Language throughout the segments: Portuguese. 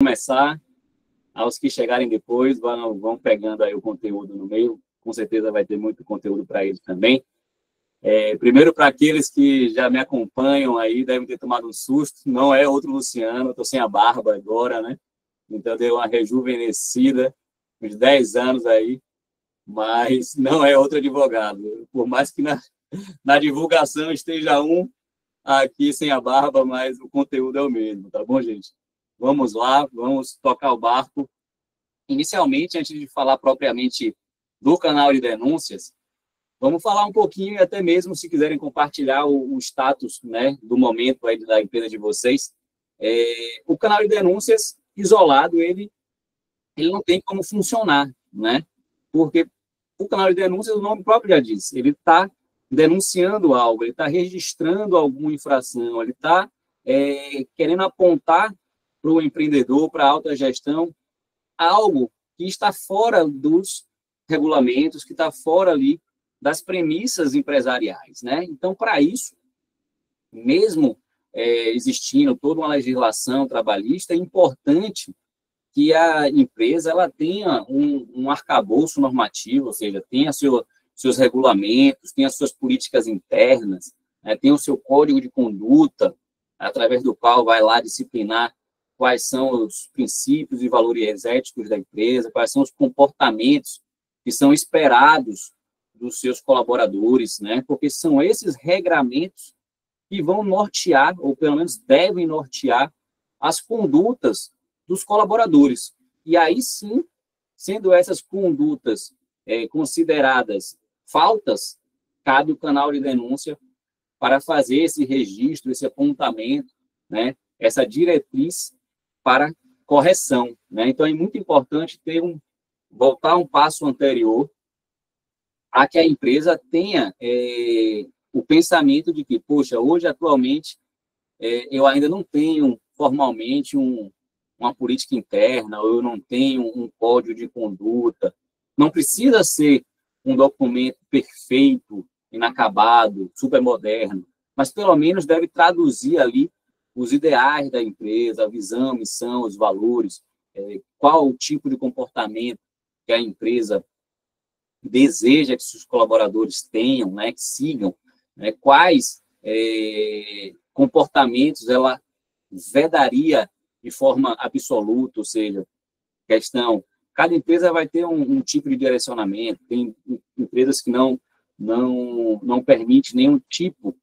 Começar, aos que chegarem depois vão pegando aí o conteúdo no meio, com certeza vai ter muito conteúdo para eles também. Primeiro, para aqueles que já me acompanham aí, devem ter tomado um susto, não é outro Luciano, estou sem a barba agora, né? Então, deu uma rejuvenescida, uns 10 anos aí, mas não é outro advogado. Por mais que na divulgação esteja um aqui sem a barba, mas o conteúdo é o mesmo, tá bom, gente? Vamos lá, vamos tocar o barco. Inicialmente, antes de falar propriamente do canal de denúncias, vamos falar um pouquinho, e até mesmo se quiserem compartilhar o status, né, do momento aí da empresa de vocês. O canal de denúncias, isolado, ele não tem como funcionar, né? Porque o canal de denúncias, o nome próprio já diz, ele está denunciando algo, ele está registrando alguma infração, ele está querendo apontar para o empreendedor, para a alta gestão, algo que está fora dos regulamentos, que está fora ali das premissas empresariais, né? Então, para isso, mesmo existindo toda uma legislação trabalhista, é importante que a empresa ela tenha um arcabouço normativo, ou seja, tenha seus regulamentos, tenha suas políticas internas, né, tenha o seu código de conduta, através do qual vai lá disciplinar quais são os princípios e valores éticos da empresa, quais são os comportamentos que são esperados dos seus colaboradores, né? Porque são esses regramentos que vão nortear, ou pelo menos devem nortear, as condutas dos colaboradores. E aí sim, sendo essas condutas consideradas faltas, cabe o canal de denúncia para fazer esse registro, esse apontamento, né? Essa diretriz para correção, né? Então, é muito importante voltar um passo anterior a que a empresa tenha o pensamento de que, poxa, hoje, atualmente, eu ainda não tenho formalmente uma política interna, ou eu não tenho um código de conduta. Não precisa ser um documento perfeito, inacabado, supermoderno, mas pelo menos deve traduzir ali os ideais da empresa, a visão, a missão, os valores, qual o tipo de comportamento que a empresa deseja que seus colaboradores tenham, né, que sigam, né, quais comportamentos ela vedaria de forma absoluta, ou seja, cada empresa vai ter um tipo de direcionamento, tem empresas que não permite nenhum tipo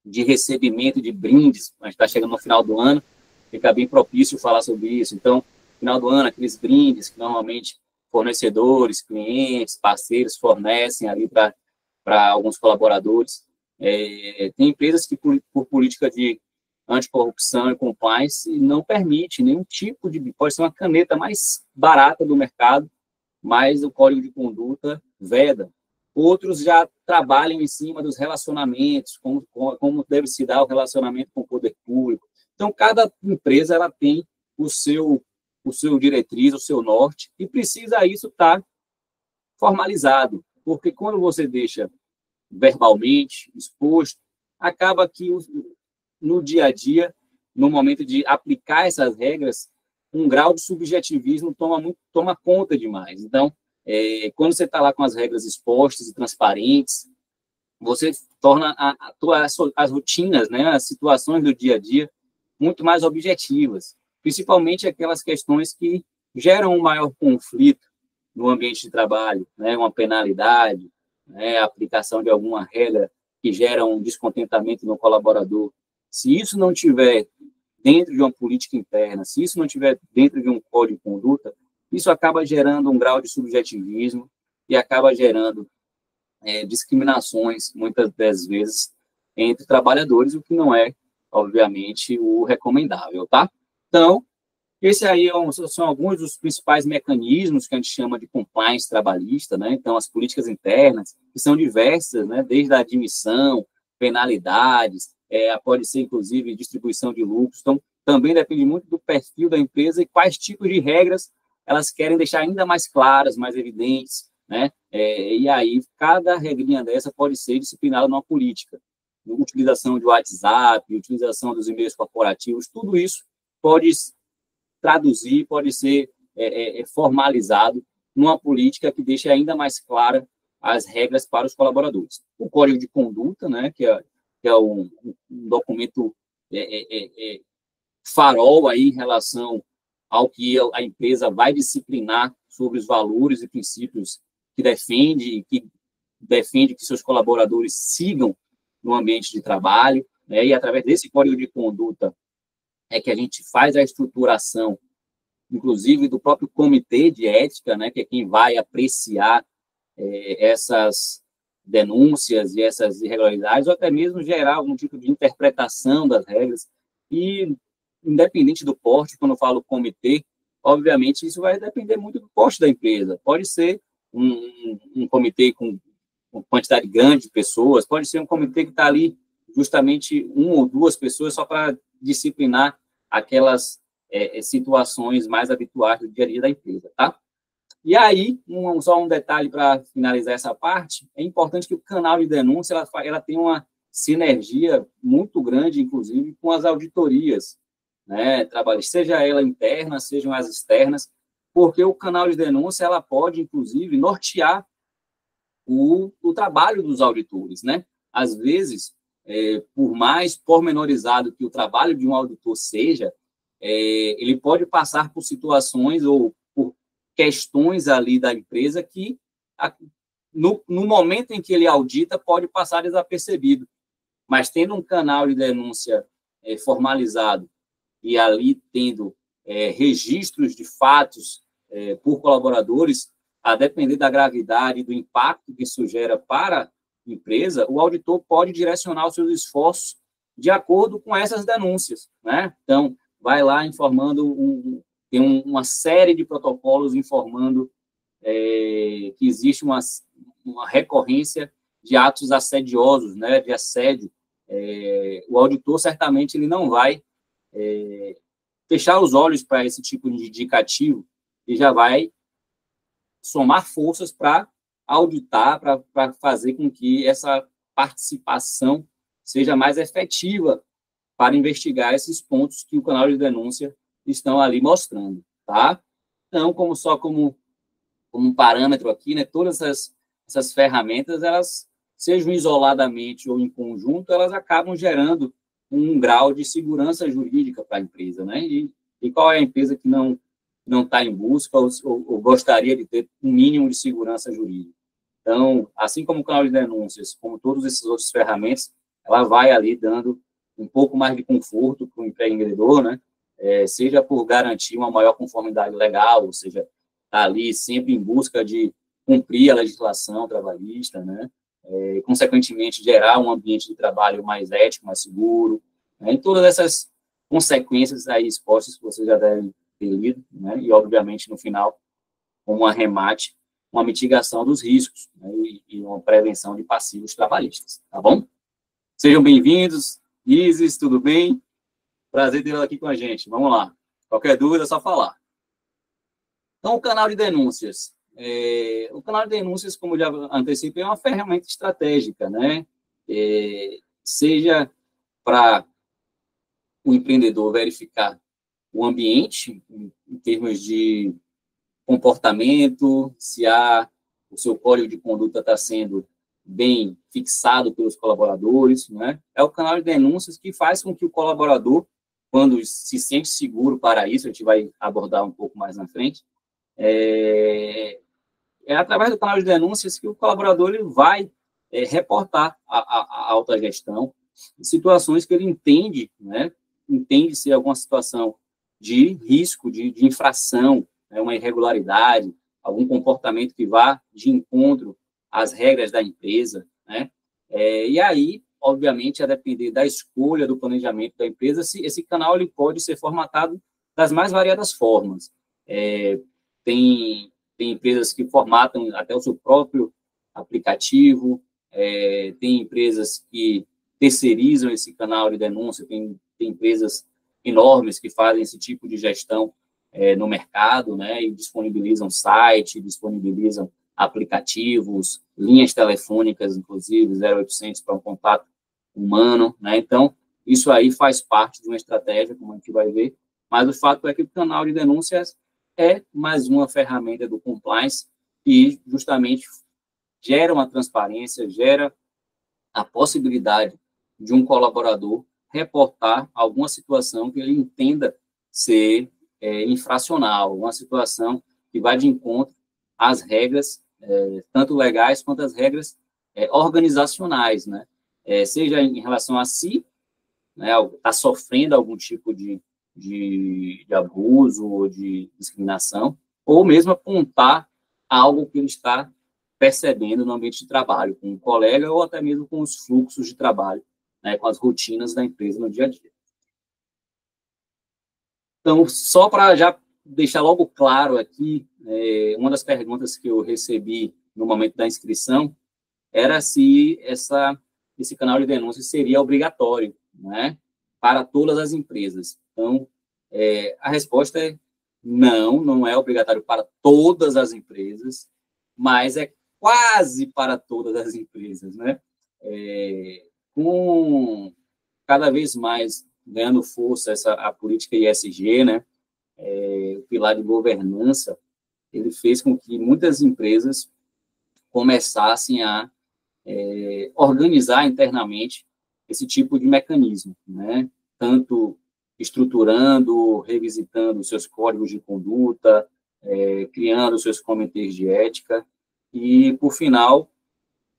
de recebimento de brindes, a gente está chegando no final do ano, fica bem propício falar sobre isso. Então, no final do ano, aqueles brindes que normalmente fornecedores, clientes, parceiros fornecem ali para alguns colaboradores. Tem empresas que, por política de anticorrupção e compliance, não permite nenhum tipo de... Pode ser uma caneta mais barata do mercado, mas o código de conduta veda. Outros já trabalham em cima dos relacionamentos, como deve se dar o relacionamento com o poder público. Então, cada empresa ela tem o seu diretriz, o seu norte, e precisa isso estar formalizado, porque quando você deixa verbalmente exposto, acaba que no dia a dia, no momento de aplicar essas regras, um grau de subjetivismo toma conta demais. Então, quando você está lá com as regras expostas e transparentes, você torna as rotinas, né, as situações do dia a dia muito mais objetivas, principalmente aquelas questões que geram um maior conflito no ambiente de trabalho, né, uma penalidade, né, a aplicação de alguma regra que gera um descontentamento no colaborador. Se isso não tiver dentro de uma política interna, se isso não tiver dentro de um código de conduta, isso acaba gerando um grau de subjetivismo e acaba gerando discriminações, muitas das vezes, entre trabalhadores, o que não é, obviamente, o recomendável, tá? Então, esse aí são alguns dos principais mecanismos que a gente chama de compliance trabalhista, né? Então, as políticas internas, que são diversas, né? Desde a admissão, penalidades, pode ser, inclusive, distribuição de lucros. Então, também depende muito do perfil da empresa e quais tipos de regras elas querem deixar ainda mais claras, mais evidentes, né? E aí, cada regrinha dessa pode ser disciplinada numa política. Utilização de WhatsApp, utilização dos e-mails corporativos, tudo isso pode traduzir, pode ser formalizado numa política que deixe ainda mais clara as regras para os colaboradores. O Código de Conduta, né, que é um documento farol aí em relação ao que a empresa vai disciplinar sobre os valores e princípios que defende que seus colaboradores sigam no ambiente de trabalho, né, e através desse Código de Conduta é que a gente faz a estruturação, inclusive do próprio comitê de ética, né, que é quem vai apreciar essas denúncias e essas irregularidades, ou até mesmo gerar algum tipo de interpretação das regras. E, independente do porte, quando eu falo comitê, obviamente isso vai depender muito do porte da empresa. Pode ser um comitê com uma quantidade grande de pessoas, pode ser um comitê que está ali justamente 1 ou 2 pessoas só para disciplinar aquelas situações mais habituais do dia a dia da empresa, tá? E aí, só um detalhe para finalizar essa parte, é importante que o canal de denúncia ela tenha uma sinergia muito grande, inclusive, com as auditorias, né, trabalhistas, seja ela interna, sejam as externas, porque o canal de denúncia ela pode, inclusive, nortear o trabalho dos auditores, né? Às vezes, por mais pormenorizado que o trabalho de um auditor seja, ele pode passar por situações ou por questões ali da empresa que, no momento em que ele audita, pode passar desapercebido. Mas tendo um canal de denúncia formalizado e ali tendo registros de fatos por colaboradores, a depender da gravidade e do impacto que isso gera para a empresa, o auditor pode direcionar os seus esforços de acordo com essas denúncias, né? Então, vai lá informando, tem uma série de protocolos informando que existe uma recorrência de atos assediosos, né, de assédio. O auditor, certamente, ele não vai fechar os olhos para esse tipo de indicativo e já vai somar forças para auditar, para fazer com que essa participação seja mais efetiva para investigar esses pontos que o canal de denúncia estão ali mostrando, tá? Então, como um parâmetro aqui, né, todas essas ferramentas, elas, sejam isoladamente ou em conjunto, elas acabam gerando um grau de segurança jurídica para a empresa, né? E qual é a empresa que não está em busca ou gostaria de ter um mínimo de segurança jurídica? Então, assim como o canal de denúncias, como todos esses outros ferramentas, ela vai ali dando um pouco mais de conforto para o empreendedor, né? Seja por garantir uma maior conformidade legal, ou seja, está ali sempre em busca de cumprir a legislação trabalhista, né? Consequentemente, gerar um ambiente de trabalho mais ético, mais seguro, né? E todas essas consequências aí expostas que vocês já devem ter lido, né? E, obviamente, no final, como um arremate, uma mitigação dos riscos, né? E uma prevenção de passivos trabalhistas, tá bom? Sejam bem-vindos. Isis, tudo bem? Prazer tê-la aqui com a gente. Vamos lá. Qualquer dúvida, é só falar. Então, o canal de denúncias. O canal de denúncias, como já antecipei, é uma ferramenta estratégica, né? Seja para o empreendedor verificar o ambiente, em termos de comportamento, se o seu código de conduta está sendo bem fixado pelos colaboradores, né? É o canal de denúncias que faz com que o colaborador, quando se sente seguro para isso, a gente vai abordar um pouco mais na frente, é através do canal de denúncias que o colaborador ele vai reportar a alta gestão situações que ele entende, né? Entende ser alguma situação de risco, de infração, né? Uma irregularidade, algum comportamento que vá de encontro às regras da empresa, né? E aí, obviamente, a depender da escolha do planejamento da empresa, esse canal ele pode ser formatado das mais variadas formas. Tem empresas que formatam até o seu próprio aplicativo, tem empresas que terceirizam esse canal de denúncia, tem empresas enormes que fazem esse tipo de gestão no mercado, né, e disponibilizam site, disponibilizam aplicativos, linhas telefônicas, inclusive, 0800 para um contato humano, né? Então, isso aí faz parte de uma estratégia, como a gente vai ver, Mas o fato é que o canal de denúncias é mais uma ferramenta do compliance que justamente gera uma transparência, gera a possibilidade de um colaborador reportar alguma situação que ele entenda ser infracional, uma situação que vai de encontro às regras, tanto legais quanto às regras organizacionais, né? Seja em relação a si, né, está sofrendo algum tipo de abuso ou de discriminação, ou mesmo apontar algo que ele está percebendo no ambiente de trabalho, com um colega ou até mesmo com os fluxos de trabalho, né, com as rotinas da empresa no dia a dia. Então, só para já deixar logo claro aqui, uma das perguntas que eu recebi no momento da inscrição era se esse canal de denúncia seria obrigatório, né, para todas as empresas. Então, a resposta é não, não é obrigatório para todas as empresas, mas é quase para todas as empresas, né? Com cada vez mais ganhando força a política ESG, né? O pilar de governança, ele fez com que muitas empresas começassem a organizar internamente esse tipo de mecanismo, né? Tanto estruturando, revisitando seus códigos de conduta, criando seus comitês de ética e, por final,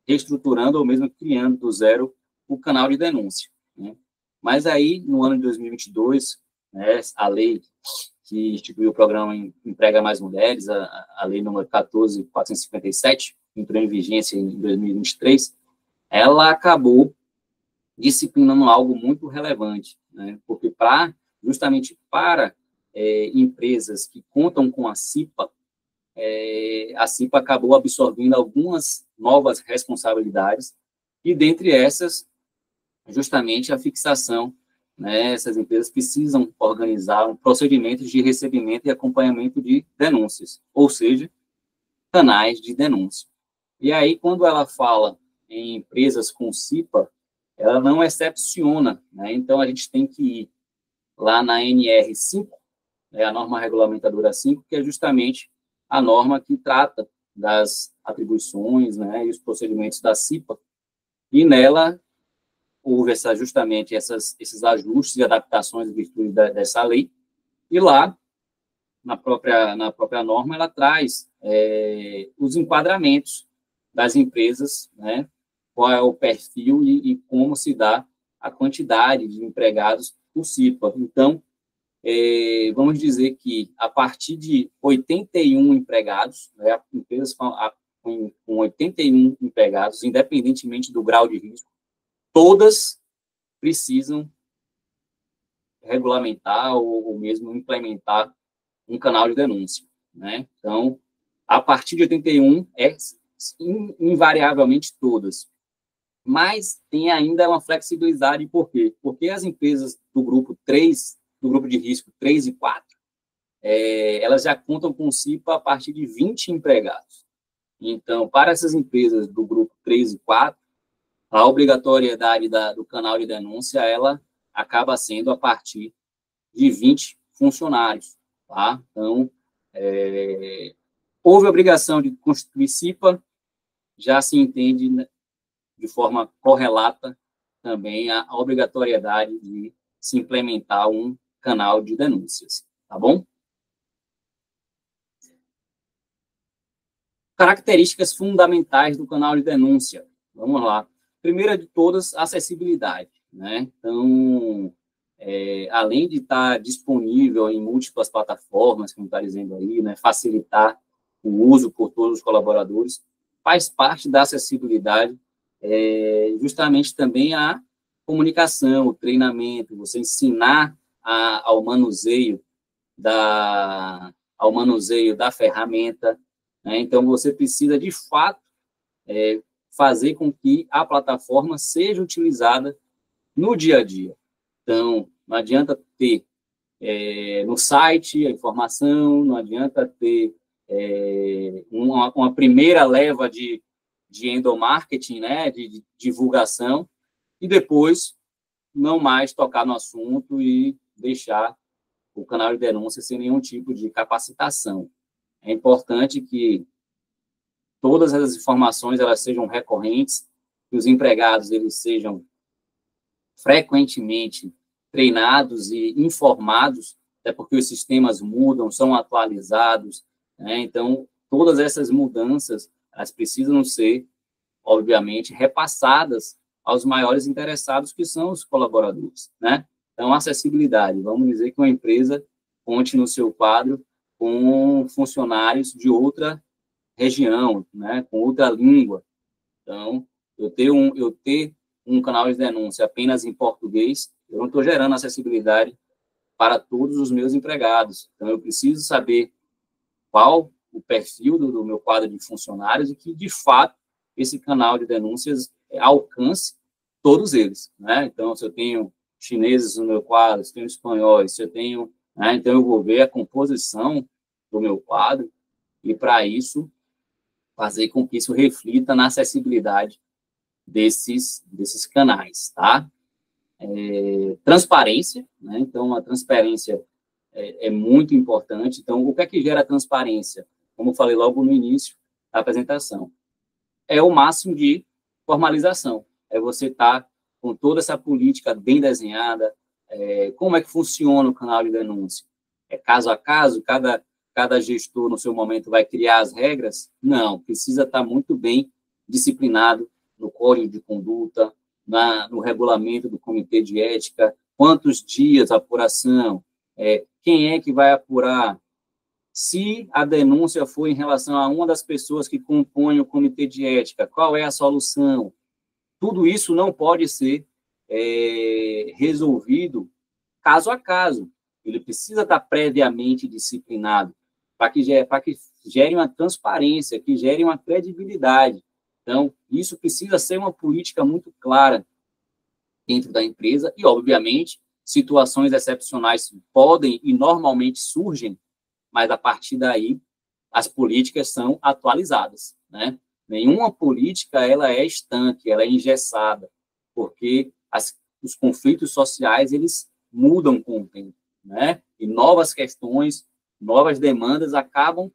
reestruturando ou mesmo criando do zero o canal de denúncia, né? Mas aí, no ano de 2022, né, a lei que instituiu o programa Emprega Mais Mulheres, a lei número 14.457, entrou em vigência em 2023, ela acabou disciplinando algo muito relevante, né? Porque justamente para empresas que contam com a CIPA acabou absorvendo algumas novas responsabilidades, e dentre essas, justamente a fixação, né? Essas empresas precisam organizar procedimentos de recebimento e acompanhamento de denúncias, ou seja, canais de denúncia. E aí, quando ela fala em empresas com CIPA, ela não excepciona, né? Então, a gente tem que ir lá na NR5, né, a norma regulamentadora 5, que é justamente a norma que trata das atribuições, né, e os procedimentos da CIPA, e nela houve justamente esses ajustes e adaptações em virtude dessa lei, e lá, na própria norma, ela traz os enquadramentos das empresas, né, qual é o perfil e como se dá a quantidade de empregados por CIPA. Então, vamos dizer que a partir de 81 empregados, né, empresas com 81 empregados, independentemente do grau de risco, todas precisam regulamentar ou mesmo implementar um canal de denúncia, né? Então, a partir de 81, invariavelmente todas. Mas tem ainda uma flexibilidade, por quê? Porque as empresas do grupo 3, do grupo de risco 3 e 4, elas já contam com CIPA a partir de 20 empregados. Então, para essas empresas do grupo 3 e 4, a obrigatoriedade do canal de denúncia, ela acaba sendo a partir de 20 funcionários, tá? Então, houve a obrigação de constituir CIPA, já se entende, né, de forma correlata também a obrigatoriedade de se implementar um canal de denúncias, tá bom? Características fundamentais do canal de denúncia. Vamos lá. Primeira de todas, acessibilidade, né? Então, além de estar disponível em múltiplas plataformas, como está dizendo aí, né, facilitar o uso por todos os colaboradores, faz parte da acessibilidade justamente também a comunicação, o treinamento, você ensinar ao manuseio da ferramenta, né? Então, você precisa, de fato, fazer com que a plataforma seja utilizada no dia a dia. Então, não adianta ter no site a informação, não adianta ter uma primeira leva de endomarketing, né, de divulgação, e depois não mais tocar no assunto e deixar o canal de denúncia sem nenhum tipo de capacitação. É importante que todas as informações elas sejam recorrentes, que os empregados eles sejam frequentemente treinados e informados, até porque os sistemas mudam, são atualizados, né? Então, todas essas mudanças, elas precisam ser, obviamente, repassadas aos maiores interessados, que são os colaboradores, né? Então, acessibilidade, vamos dizer que uma empresa conte no seu quadro com funcionários de outra região, né, com outra língua. Então, eu ter um canal de denúncia apenas em português, eu não estou gerando acessibilidade para todos os meus empregados. Então, eu preciso saber qual o perfil do meu quadro de funcionários e que, de fato, esse canal de denúncias alcance todos eles, né? Então, se eu tenho chineses no meu quadro, se eu tenho espanhóis, se eu tenho... né? Então, eu vou ver a composição do meu quadro e, para isso, fazer com que isso reflita na acessibilidade desses canais, tá? Transparência, né? Então, a transparência é muito importante. Então, o que gera transparência? Como eu falei logo no início da apresentação, é o máximo de formalização. É você estar com toda essa política bem desenhada. Como é que funciona o canal de denúncia? É caso a caso? Cada gestor, no seu momento, vai criar as regras? Não, precisa estar muito bem disciplinado no código de conduta, no regulamento do comitê de ética, quantos dias a apuração, quem é que vai apurar, se a denúncia for em relação a uma das pessoas que compõem o comitê de ética, qual é a solução? Tudo isso não pode ser resolvido caso a caso. Ele precisa estar previamente disciplinado para que gere uma transparência, que gere uma credibilidade. Então, isso precisa ser uma política muito clara dentro da empresa e, obviamente, situações excepcionais podem e normalmente surgem, mas, a partir daí, as políticas são atualizadas, né? Nenhuma política ela é estanque, ela é engessada, porque os conflitos sociais, eles mudam com o tempo, né? E novas questões, novas demandas acabam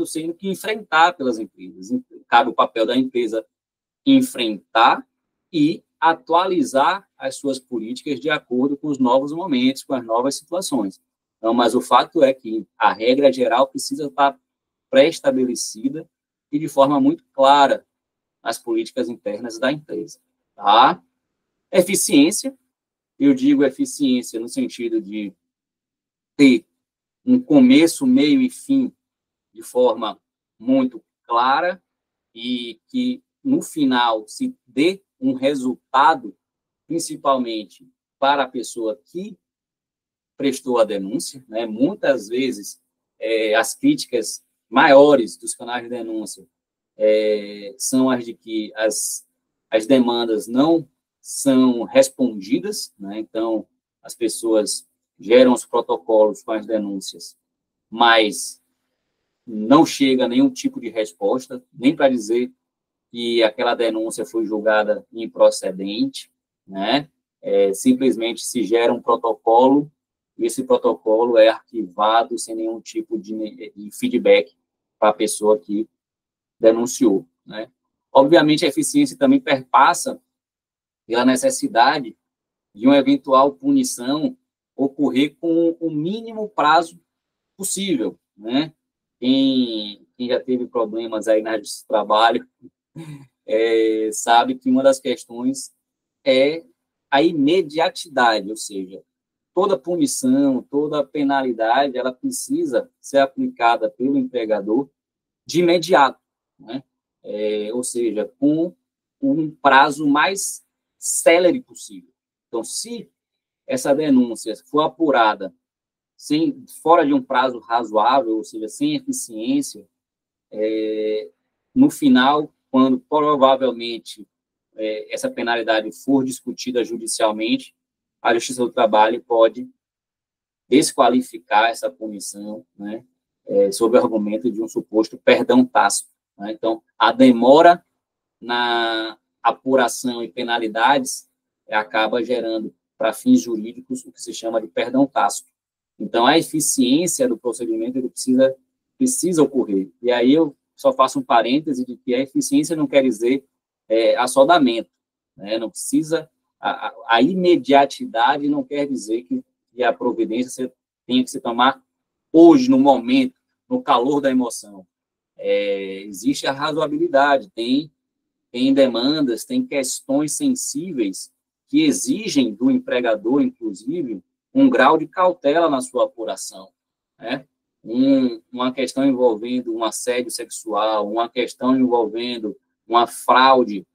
sendo que enfrentar pelas empresas. Cabe o papel da empresa enfrentar e atualizar as suas políticas de acordo com os novos momentos, com as novas situações. Então, mas o fato é que a regra geral precisa estar pré-estabelecida e de forma muito clara nas políticas internas da empresa. Tá? Eficiência, eu digo eficiência no sentido de ter um começo, meio e fim de forma muito clara e que, no final, se dê um resultado, principalmente para a pessoa que prestou a denúncia, né? Muitas vezes, as críticas maiores dos canais de denúncia são as de que as demandas não são respondidas, né? Então, as pessoas geram os protocolos com as denúncias, mas não chega a nenhum tipo de resposta, nem para dizer que aquela denúncia foi julgada improcedente, né? Simplesmente se gera um protocolo, e esse protocolo é arquivado sem nenhum tipo de feedback para a pessoa que denunciou, né? Obviamente, a eficiência também perpassa pela necessidade de uma eventual punição ocorrer com o mínimo prazo possível, né? Quem já teve problemas aí na justiça do trabalho sabe que uma das questões é a imediatidade, ou seja, toda punição, toda penalidade, ela precisa ser aplicada pelo empregador de imediato, né? Ou seja, com um prazo mais célere possível. Então, se essa denúncia for apurada fora de um prazo razoável, ou seja, sem eficiência, no final, quando provavelmente essa penalidade for discutida judicialmente, a Justiça do Trabalho pode desqualificar essa punição, né, sob o argumento de um suposto perdão tácito, né? Então, a demora na apuração e penalidades acaba gerando, para fins jurídicos, o que se chama de perdão tácito. Então, a eficiência do procedimento ele precisa ocorrer. E aí eu só faço um parêntese de que a eficiência não quer dizer assodamento, né? Não precisa... A imediatidade não quer dizer que a providência tenha que se tomar hoje, no momento, no calor da emoção. Existe a razoabilidade, tem demandas, tem questões sensíveis que exigem do empregador, inclusive, um grau de cautela na sua apuração, né? Uma questão envolvendo um assédio sexual, uma questão envolvendo uma fraude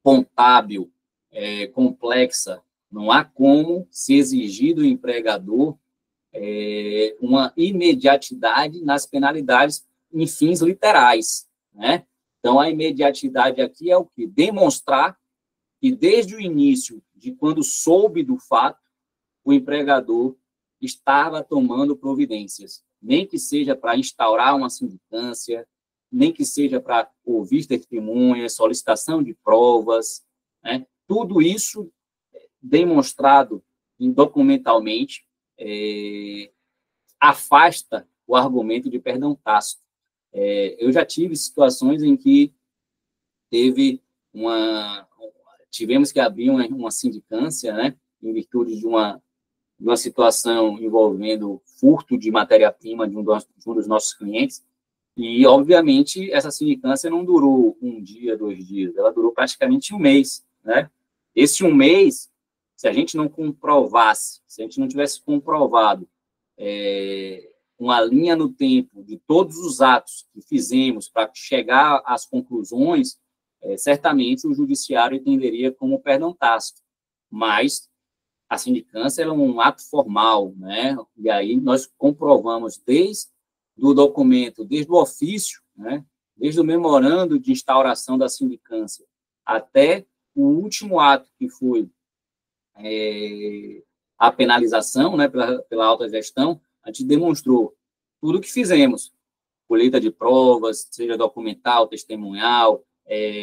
contábil complexa, não há como se exigir do empregador uma imediatidade nas penalidades em fins literais, né? Então, a imediatidade aqui é o quê? Demonstrar que, desde o início, de quando soube do fato, o empregador estava tomando providências, nem que seja para instaurar uma sindicância, nem que seja para ouvir testemunhas, solicitação de provas, né? Tudo isso demonstrado documentalmente afasta o argumento de perdão tácito. Eu já tive situações em que tivemos que abrir uma sindicância, né, em virtude de uma situação envolvendo furto de matéria-prima de um dos nossos clientes, e, obviamente, essa sindicância não durou um dia, 2 dias, ela durou praticamente um mês, né? Esse um mês, se a gente não comprovasse, se a gente não tivesse comprovado uma linha no tempo de todos os atos que fizemos para chegar às conclusões, certamente o judiciário entenderia como perdão tácito. Mas a sindicância é um ato formal, né? E aí nós comprovamos desde o documento, desde o ofício, né? Desde o memorando de instauração da sindicância até o último ato, que foi a penalização, né, pela autogestão, a gente demonstrou tudo o que fizemos: colheita de provas, seja documental, testemunhal,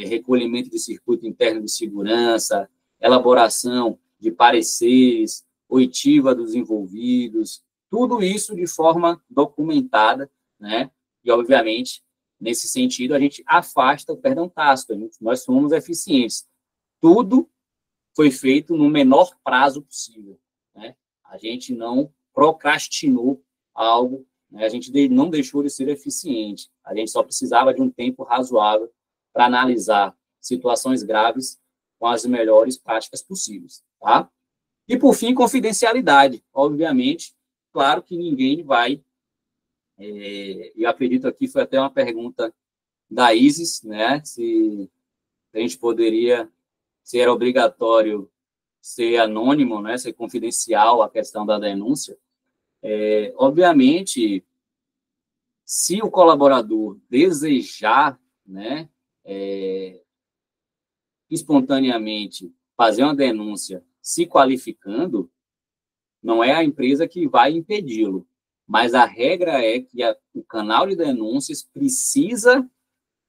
recolhimento de circuito interno de segurança, elaboração de pareceres, oitiva dos envolvidos, tudo isso de forma documentada, né? E, obviamente, nesse sentido, a gente afasta o perdão tácito, nós somos eficientes. Tudo foi feito no menor prazo possível, né? A gente não procrastinou algo, né? A gente não deixou de ser eficiente, a gente só precisava de um tempo razoável para analisar situações graves com as melhores práticas possíveis, tá? E, por fim, confidencialidade. Obviamente, claro que ninguém vai... eu acredito aqui, foi até uma pergunta da Isis, né? Se a gente poderia... se era obrigatório ser anônimo, né? Ser confidencial a questão da denúncia. Obviamente, se o colaborador desejar, né, espontaneamente fazer uma denúncia se qualificando, não é a empresa que vai impedi-lo, mas a regra é que o canal de denúncias precisa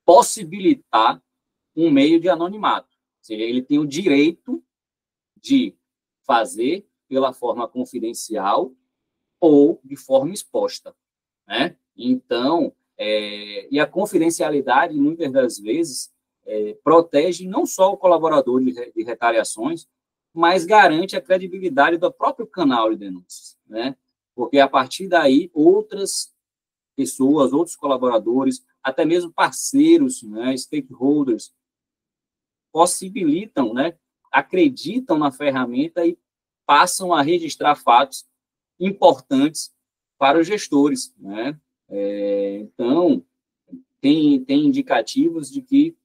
possibilitar um meio de anonimato, ou seja, ele tem o direito de fazer pela forma confidencial ou de forma exposta, né? Então, e a confidencialidade, muitas das vezes, protege não só o colaborador de retaliações, mas garante a credibilidade do próprio canal de denúncias, né? Porque, a partir daí, outras pessoas, outros colaboradores, até mesmo parceiros, né, stakeholders, possibilitam, né, acreditam na ferramenta e passam a registrar fatos importantes para os gestores, né? Então, tem indicativos de que,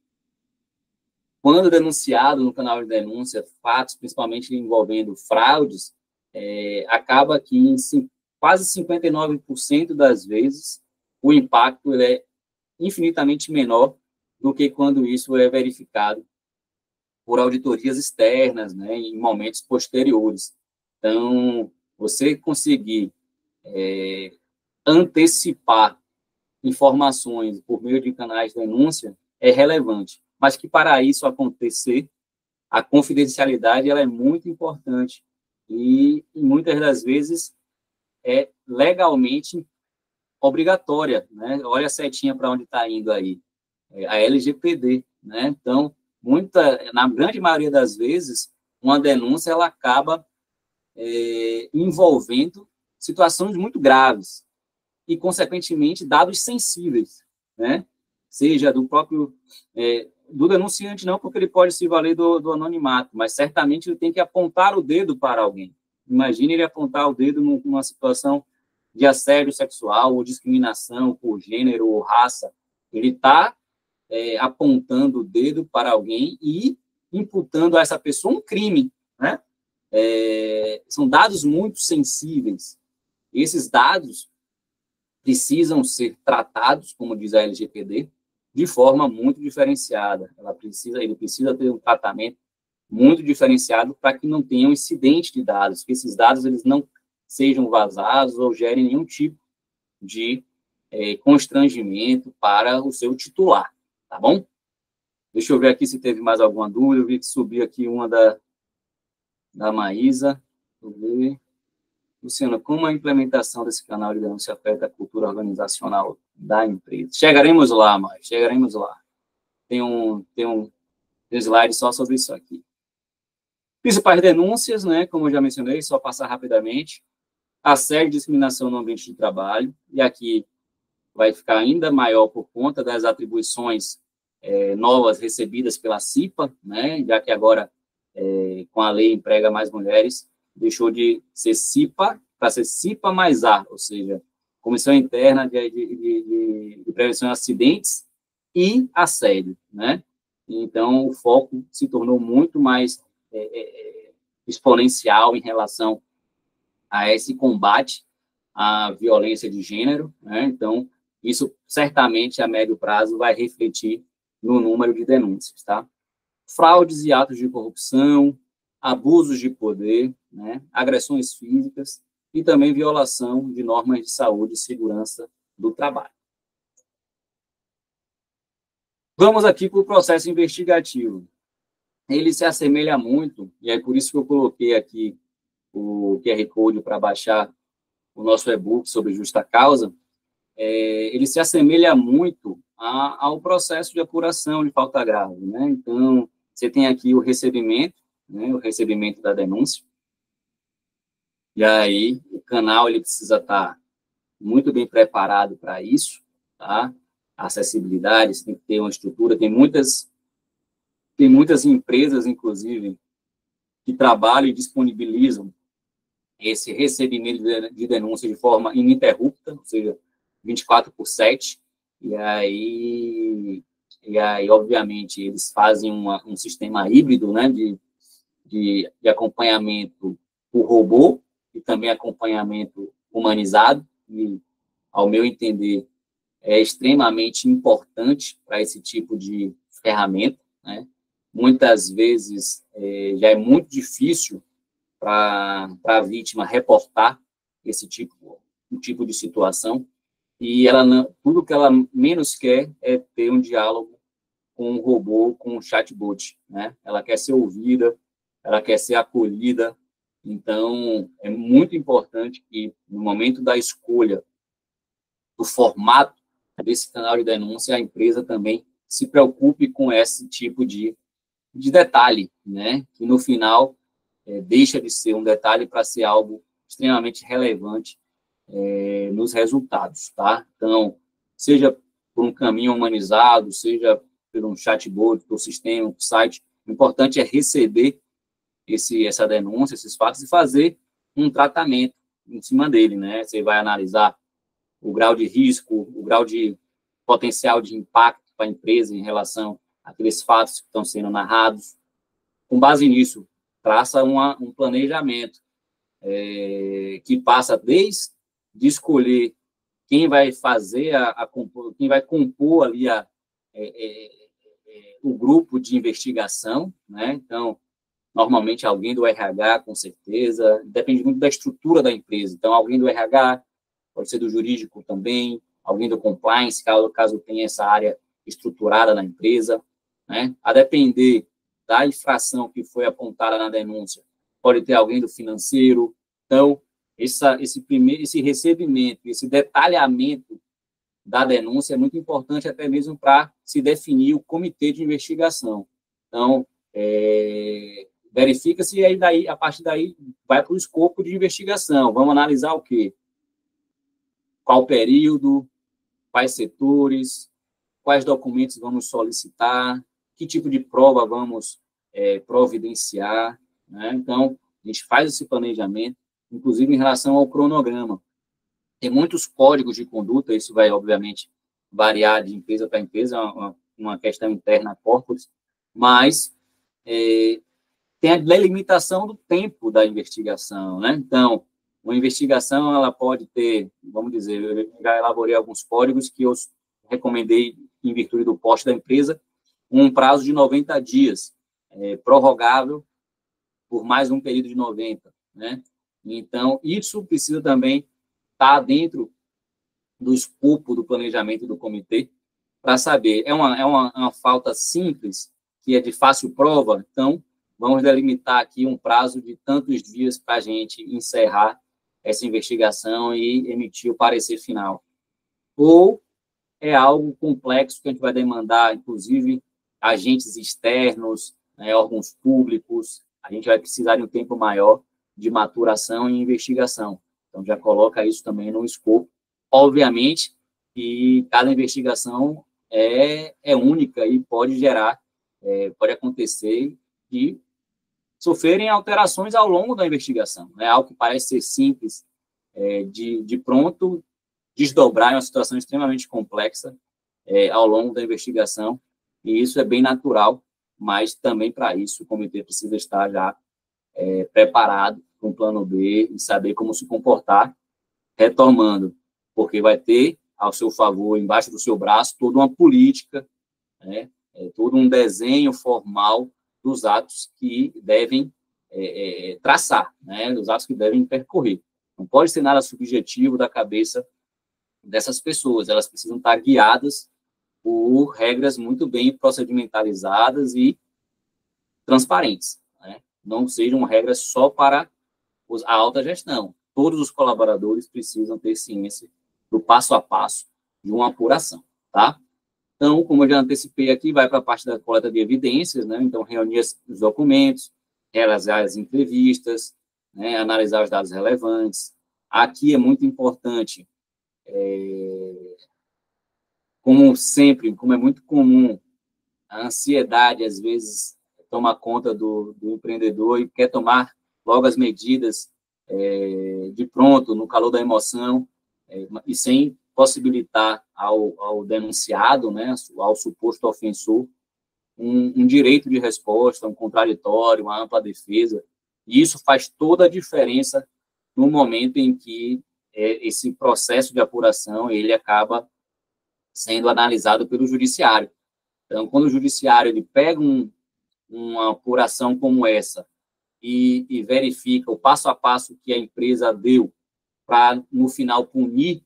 quando denunciado no canal de denúncia, fatos, principalmente envolvendo fraudes, acaba que em quase 59% das vezes o impacto ele é infinitamente menor do que quando isso é verificado por auditorias externas, né, em momentos posteriores. Então, você conseguir antecipar informações por meio de canais de denúncia é relevante, mas que, para isso acontecer, a confidencialidade ela é muito importante e muitas das vezes é legalmente obrigatória, né? Olha a setinha para onde está indo aí, a LGPD, né? Então, na grande maioria das vezes, uma denúncia ela acaba envolvendo situações muito graves e, consequentemente, dados sensíveis, né? Seja do próprio do denunciante, não, porque ele pode se valer do anonimato, mas certamente ele tem que apontar o dedo para alguém. Imagine ele apontar o dedo numa situação de assédio sexual ou discriminação por gênero ou raça. Ele está apontando o dedo para alguém e imputando a essa pessoa um crime, né? São dados muito sensíveis. Esses dados precisam ser tratados, como diz a LGPD, de forma muito diferenciada. Ele precisa ter um tratamento muito diferenciado para que não tenha um incidente de dados, que esses dados eles não sejam vazados ou gerem nenhum tipo de constrangimento para o seu titular, tá bom? Deixa eu ver aqui se teve mais alguma dúvida. Eu vi que subiu aqui uma da Maísa. Deixa eu ver. Luciana, como a implementação desse canal de denúncia afeta a cultura organizacional da empresa? Chegaremos lá, mas chegaremos lá. Tem um slide só sobre isso aqui. Principais denúncias, né? Como eu já mencionei, só passar rapidamente. Assédio e discriminação no ambiente de trabalho. E aqui vai ficar ainda maior por conta das atribuições novas recebidas pela CIPA, né? Já que agora, com a lei emprega mais mulheres, deixou de ser CIPA para ser CIPA mais A, ou seja, Comissão Interna de Prevenção de Acidentes e Assédio, né? Então, o foco se tornou muito mais exponencial em relação a esse combate à violência de gênero, né? Então, isso certamente a médio prazo vai refletir no número de denúncias, tá? Fraudes e atos de corrupção, abusos de poder, né? Agressões físicas e também violação de normas de saúde e segurança do trabalho. Vamos aqui para o processo investigativo. Ele se assemelha muito, e é por isso que eu coloquei aqui o QR Code para baixar o nosso e-book sobre justa causa. Ele se assemelha muito ao processo de apuração de falta grave, né? Então, você tem aqui o recebimento, né? O recebimento da denúncia. E aí, o canal ele precisa estar muito bem preparado para isso, tá? A acessibilidade, você tem que ter uma estrutura. Tem muitas empresas, inclusive, que trabalham e disponibilizam esse recebimento de denúncia de forma ininterrupta, ou seja, 24/7, e aí, obviamente, eles fazem um sistema híbrido, né, de acompanhamento por robô e também acompanhamento humanizado, e, ao meu entender, é extremamente importante para esse tipo de ferramenta, né? Muitas vezes já é muito difícil para a vítima reportar esse tipo de situação, e tudo que ela menos quer é ter um diálogo com um robô, com um chatbot, né? Ela quer ser ouvida, ela quer ser acolhida. Então, é muito importante que, no momento da escolha do formato desse canal de denúncia, a empresa também se preocupe com esse tipo de detalhe, né? Que, no final, deixa de ser um detalhe para ser algo extremamente relevante nos resultados, tá? Então, seja por um caminho humanizado, seja por um chatbot, por sistema, por site, o importante é receber essa denúncia, esses fatos, e fazer um tratamento em cima dele, né? Você vai analisar o grau de risco, o grau de potencial de impacto para a empresa em relação àqueles fatos que estão sendo narrados. Com base nisso, traça um planejamento que passa desde escolher quem vai fazer quem vai compor ali o grupo de investigação, né? Então, normalmente alguém do RH, com certeza, depende muito da estrutura da empresa. Então, alguém do RH, pode ser do jurídico também, alguém do compliance, caso tenha essa área estruturada na empresa, né? A depender da infração que foi apontada na denúncia, pode ter alguém do financeiro. Então, esse recebimento, esse detalhamento da denúncia é muito importante até mesmo para se definir o comitê de investigação. Então, verifica-se e aí daí, a partir daí vai para o escopo de investigação. Vamos analisar o quê? Qual período, quais setores, quais documentos vamos solicitar, que tipo de prova vamos providenciar, né? Então, a gente faz esse planejamento, inclusive em relação ao cronograma. Tem muitos códigos de conduta, isso vai, obviamente, variar de empresa para empresa, uma questão interna à corporates, mas tem a delimitação do tempo da investigação, né? Então, uma investigação, ela pode ter, vamos dizer, eu já elaborei alguns códigos que eu recomendei, em virtude do porte da empresa, um prazo de 90 dias, prorrogável por mais um período de 90, né? Então, isso precisa também estar dentro do escopo do planejamento do comitê, para saber, é uma falta simples, que é de fácil prova, então, vamos delimitar aqui um prazo de tantos dias para a gente encerrar essa investigação e emitir o parecer final. Ou é algo complexo que a gente vai demandar, inclusive, agentes externos, né, órgãos públicos, a gente vai precisar de um tempo maior de maturação e investigação. Então, já coloca isso também no escopo. Obviamente que cada investigação é única e pode gerar, pode acontecer de sofrerem alterações ao longo da investigação, né? Algo que parece ser simples, de pronto, desdobrar em uma situação extremamente complexa ao longo da investigação, e isso é bem natural, mas também para isso o comitê precisa estar já preparado com um plano B e saber como se comportar, retomando, porque vai ter ao seu favor, embaixo do seu braço, toda uma política, né? Todo um desenho formal dos atos que devem traçar, né? Dos atos que devem percorrer. Não pode ser nada subjetivo da cabeça dessas pessoas, elas precisam estar guiadas por regras muito bem procedimentalizadas e transparentes, né? Não sejam regras só para a alta gestão. Todos os colaboradores precisam ter ciência do passo a passo de uma apuração, tá? Então, como eu já antecipei aqui, vai para a parte da coleta de evidências, né? Então, reunir os documentos, realizar as entrevistas, né? Analisar os dados relevantes. Aqui é muito importante, como sempre, como é muito comum, a ansiedade, às vezes, toma conta do empreendedor e quer tomar logo as medidas de pronto, no calor da emoção, e sem possibilitar ao denunciado, né, ao suposto ofensor, um direito de resposta, um contraditório, uma ampla defesa. E isso faz toda a diferença no momento em que esse processo de apuração ele acaba sendo analisado pelo judiciário. Então, quando o judiciário ele pega uma apuração como essa e verifica o passo a passo que a empresa deu para, no final, punir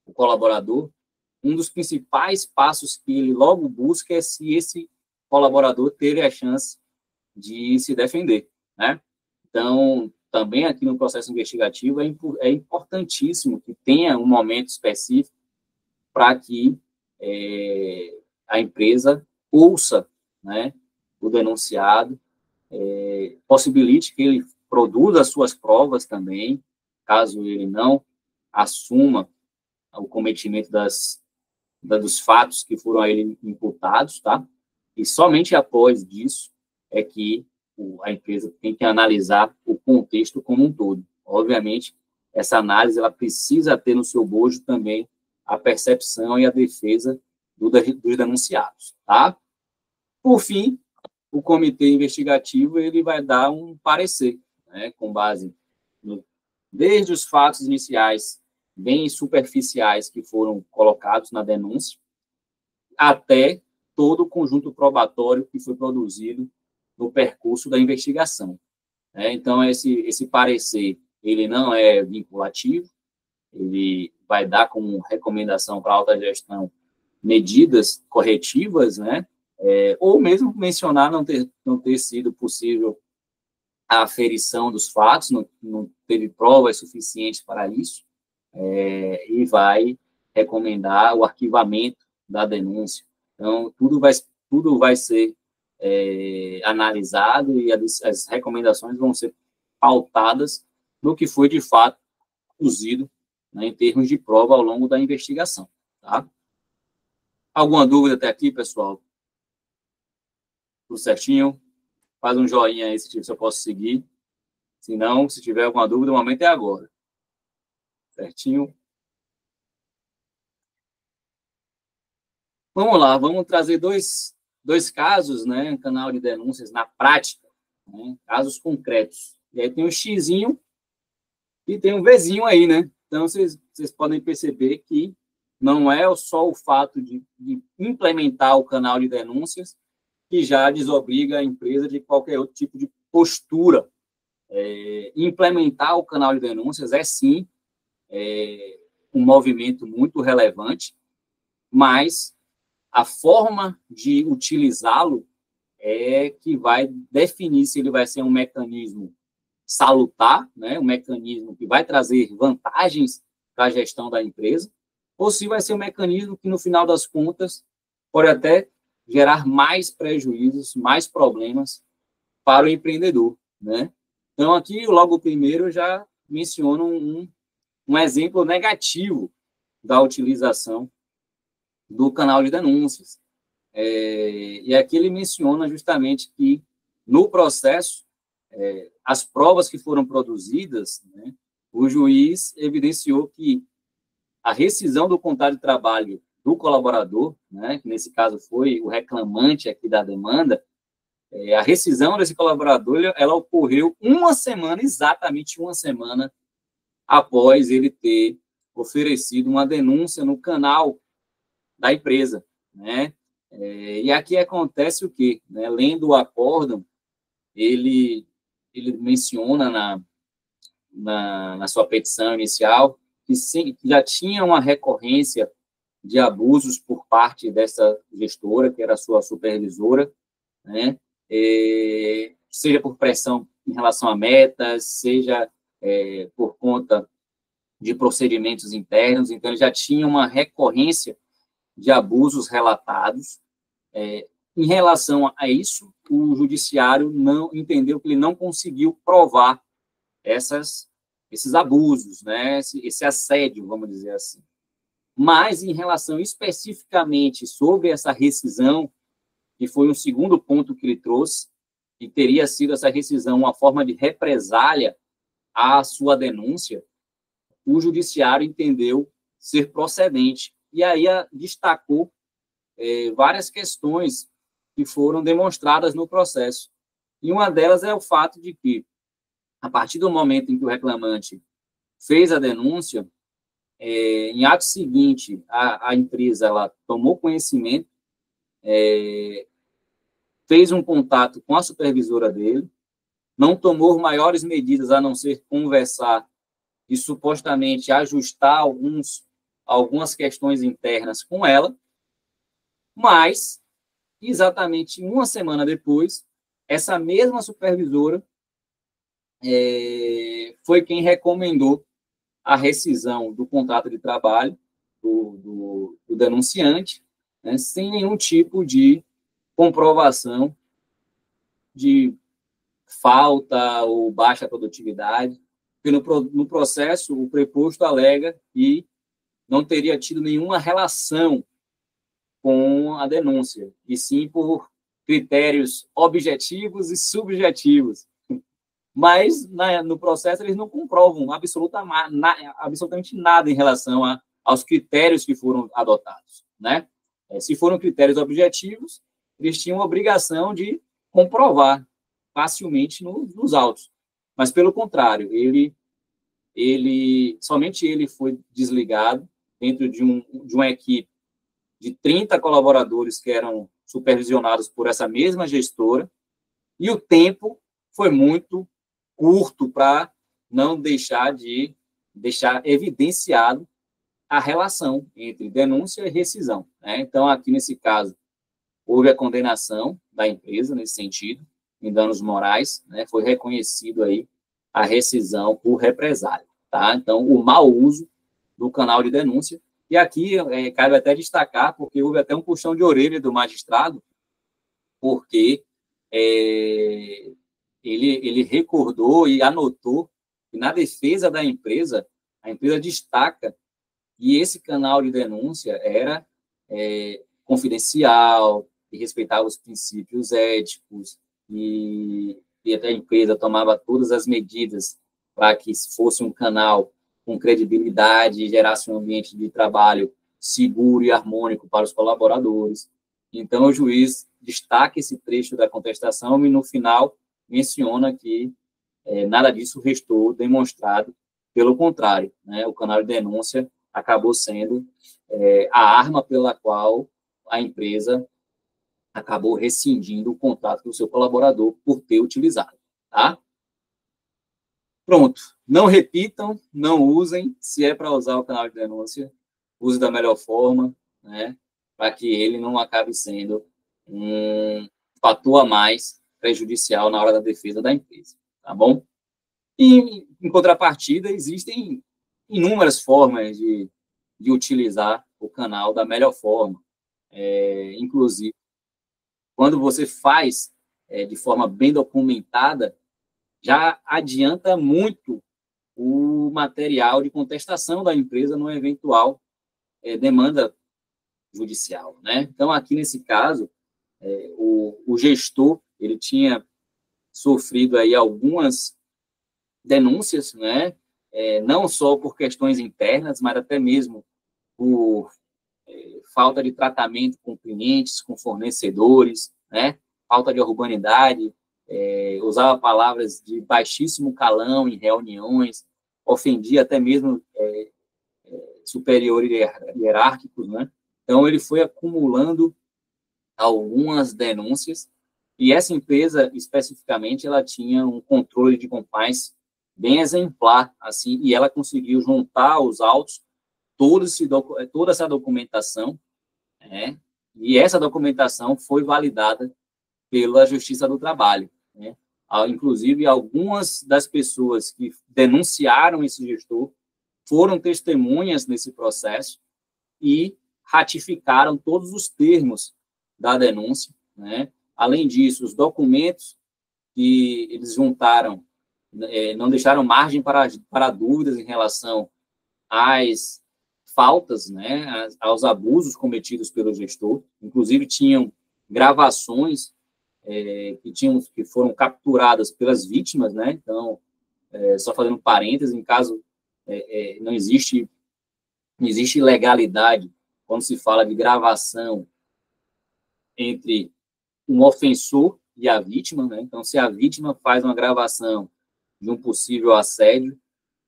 o colaborador, um dos principais passos que ele logo busca é se esse colaborador ter a chance de se defender, né? Então, também aqui no processo investigativo é importantíssimo que tenha um momento específico para que a empresa ouça, né, o denunciado, possibilite que ele produza as suas provas também, caso ele não assuma o cometimento dos fatos que foram a ele imputados, tá? E somente após disso é que a empresa tem que analisar o contexto como um todo. Obviamente, essa análise ela precisa ter no seu bojo também a percepção e a defesa dos denunciados, tá? Por fim, o comitê investigativo ele vai dar um parecer, né, com base desde os fatos iniciais bem superficiais que foram colocados na denúncia, até todo o conjunto probatório que foi produzido no percurso da investigação. Então, esse parecer, ele não é vinculativo, ele vai dar como recomendação para a alta gestão medidas corretivas, né? Ou mesmo mencionar não ter sido possível a aferição dos fatos, não teve provas suficientes para isso, e vai recomendar o arquivamento da denúncia. Então, tudo vai ser analisado e as recomendações vão ser pautadas no que foi, de fato, produzido, né, em termos de prova ao longo da investigação. Tá? Alguma dúvida até aqui, pessoal? Tudo certinho? Faz um joinha aí se eu posso seguir. Se não, se tiver alguma dúvida, o momento é agora. Certinho? Vamos lá, vamos trazer dois casos, né, um canal de denúncias na prática, né, casos concretos. E aí tem um xizinho e tem um Vzinho aí, né? Então, vocês podem perceber que não é só o fato de implementar o canal de denúncias que já desobriga a empresa de qualquer outro tipo de postura. Implementar o canal de denúncias é, sim, um movimento muito relevante, mas a forma de utilizá-lo é que vai definir se ele vai ser um mecanismo salutar, né, um mecanismo que vai trazer vantagens para a gestão da empresa, ou se vai ser um mecanismo que, no final das contas, pode até gerar mais prejuízos, mais problemas para o empreendedor, né? Então, aqui, logo primeiro, eu já menciono um exemplo negativo da utilização do canal de denúncias. E aqui ele menciona justamente que, no processo, as provas que foram produzidas, né, o juiz evidenciou que a rescisão do contrato de trabalho do colaborador, né, que nesse caso foi o reclamante aqui da demanda, a rescisão desse colaborador, ela ocorreu exatamente uma semana após ele ter oferecido uma denúncia no canal da empresa, né? E aqui acontece o quê? Né? Lendo o acórdão, ele menciona na sua petição inicial que já tinha uma recorrência de abusos por parte dessa gestora, que era a sua supervisora, né? Seja por pressão em relação a metas, seja por conta de procedimentos internos. Então, ele já tinha uma recorrência de abusos relatados. Em relação a isso, o judiciário não entendeu que ele não conseguiu provar esses abusos, né? Esse assédio, vamos dizer assim. Mas, em relação especificamente sobre essa rescisão, que foi um segundo ponto que ele trouxe, e teria sido essa rescisão uma forma de represália à sua denúncia, o judiciário entendeu ser procedente. E aí destacou várias questões que foram demonstradas no processo. E uma delas é o fato de que, a partir do momento em que o reclamante fez a denúncia, em ato seguinte, a empresa ela tomou conhecimento, fez um contato com a supervisora dele, não tomou maiores medidas a não ser conversar e supostamente ajustar algumas questões internas com ela, mas, exatamente uma semana depois, essa mesma supervisora foi quem recomendou a rescisão do contrato de trabalho do denunciante, né, sem nenhum tipo de comprovação de falta ou baixa produtividade, porque no processo o preposto alega que não teria tido nenhuma relação com a denúncia, e sim por critérios objetivos e subjetivos. Mas, no processo, eles não comprovam absolutamente nada em relação aos critérios que foram adotados, né? Se foram critérios objetivos, eles tinham a obrigação de comprovar facilmente nos autos. Mas, pelo contrário, somente ele foi desligado dentro de uma equipe de 30 colaboradores que eram supervisionados por essa mesma gestora, e o tempo foi muito curto para não deixar evidenciado a relação entre denúncia e rescisão, né? Então, aqui nesse caso, houve a condenação da empresa nesse sentido, em danos morais, né, foi reconhecido aí a rescisão por represália, tá? Então, o mau uso do canal de denúncia. E aqui cabe até destacar, porque houve até um puxão de orelha do magistrado, porque ele recordou e anotou que, na defesa da empresa, a empresa destaca que esse canal de denúncia era confidencial, e respeitava os princípios éticos, e até a empresa tomava todas as medidas para que fosse um canal com credibilidade e gerasse um ambiente de trabalho seguro e harmônico para os colaboradores. Então, o juiz destaca esse trecho da contestação e, no final, menciona que nada disso restou demonstrado. Pelo contrário, né, o canal de denúncia acabou sendo a arma pela qual a empresa acabou rescindindo o contrato do seu colaborador por ter utilizado, tá? Pronto. Não repitam, não usem. Se é para usar o canal de denúncia, use da melhor forma, né, para que ele não acabe sendo um fator a mais prejudicial na hora da defesa da empresa, tá bom? E, em contrapartida, existem inúmeras formas de utilizar o canal da melhor forma. Inclusive, quando você faz de forma bem documentada, já adianta muito o material de contestação da empresa numa eventual demanda judicial, né? Então, aqui nesse caso, o gestor, ele tinha sofrido aí algumas denúncias, né? Não só por questões internas, mas até mesmo por falta de tratamento com clientes, com fornecedores, né? Falta de urbanidade, usava palavras de baixíssimo calão em reuniões, ofendia até mesmo superiores hierárquicos, né? Então, ele foi acumulando algumas denúncias, e essa empresa, especificamente, ela tinha um controle de compliance bem exemplar, assim, e ela conseguiu juntar os autos, toda essa documentação, né? E essa documentação foi validada pela Justiça do Trabalho, né? Inclusive, algumas das pessoas que denunciaram esse gestor foram testemunhas nesse processo e ratificaram todos os termos da denúncia, né? Além disso, os documentos que eles juntaram não deixaram margem para dúvidas em relação às faltas, né, aos abusos cometidos pelo gestor. Inclusive, tinham gravações que foram capturadas pelas vítimas, né? Então, só fazendo parênteses, em caso não existe legalidade quando se fala de gravação entre um ofensor e a vítima, né? Então, se a vítima faz uma gravação de um possível assédio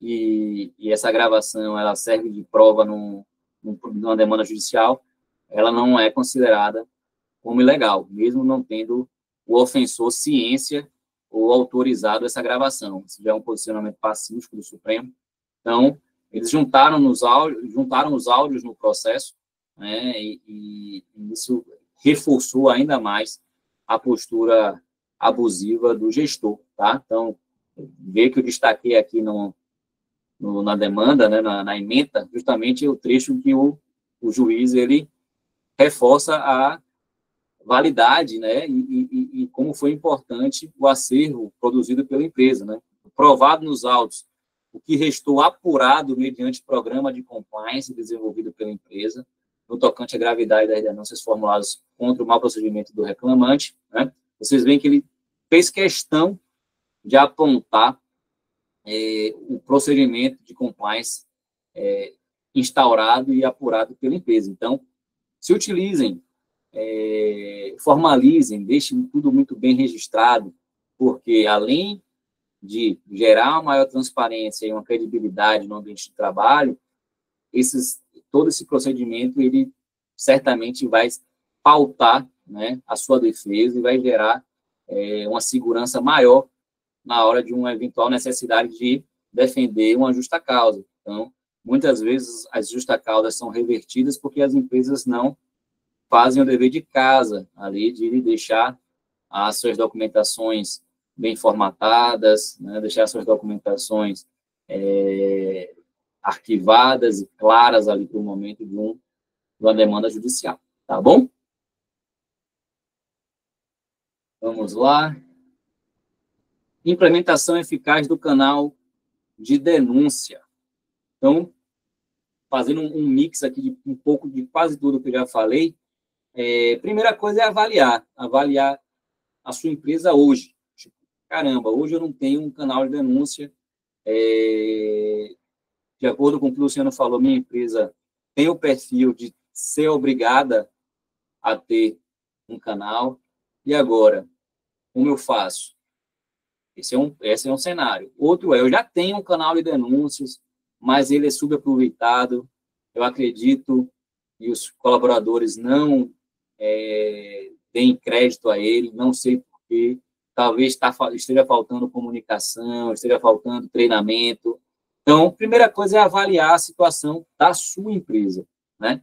e essa gravação ela serve de prova numa demanda judicial, ela não é considerada como ilegal, mesmo não tendo o ofensor ciência ou autorizado essa gravação. Isso já é um posicionamento pacífico do Supremo. Então, eles juntaram os áudios no processo, né, e isso reforçou ainda mais a postura abusiva do gestor, tá? Então, vê que eu destaquei aqui na demanda, né, na ementa, justamente o trecho que o juiz, ele reforça a validade, né, e como foi importante o acervo produzido pela empresa, né? Provado nos autos o que restou apurado mediante programa de compliance desenvolvido pela empresa, no tocante à gravidade das denúncias formuladas contra o mau procedimento do reclamante, né? Vocês veem que ele fez questão de apontar o procedimento de compliance instaurado e apurado pela empresa. Então, se utilizem, formalizem, deixem tudo muito bem registrado, porque, além de gerar uma maior transparência e uma credibilidade no ambiente de trabalho, todo esse procedimento, ele certamente vai pautar, né, a sua defesa e vai gerar uma segurança maior na hora de uma eventual necessidade de defender uma justa causa. Então, muitas vezes, as justas causas são revertidas porque as empresas não fazem o dever de casa, ali, de deixar as suas documentações bem formatadas, né? Deixar as suas documentações arquivadas e claras ali para o momento de uma demanda judicial, tá bom? Vamos lá. Implementação eficaz do canal de denúncia. Então, fazendo um mix aqui de um pouco de quase tudo que eu já falei, primeira coisa é avaliar a sua empresa hoje. Tipo, caramba, hoje eu não tenho um canal de denúncia. De acordo com o que o Luciano falou, minha empresa tem o perfil de ser obrigada a ter um canal. E agora, como eu faço? Esse é um cenário. Outro eu já tenho um canal de denúncias, mas ele é subaproveitado. Eu acredito que os colaboradores não deem crédito a ele, não sei porquê. Talvez esteja faltando comunicação, esteja faltando treinamento. Então, a primeira coisa é avaliar a situação da sua empresa, né?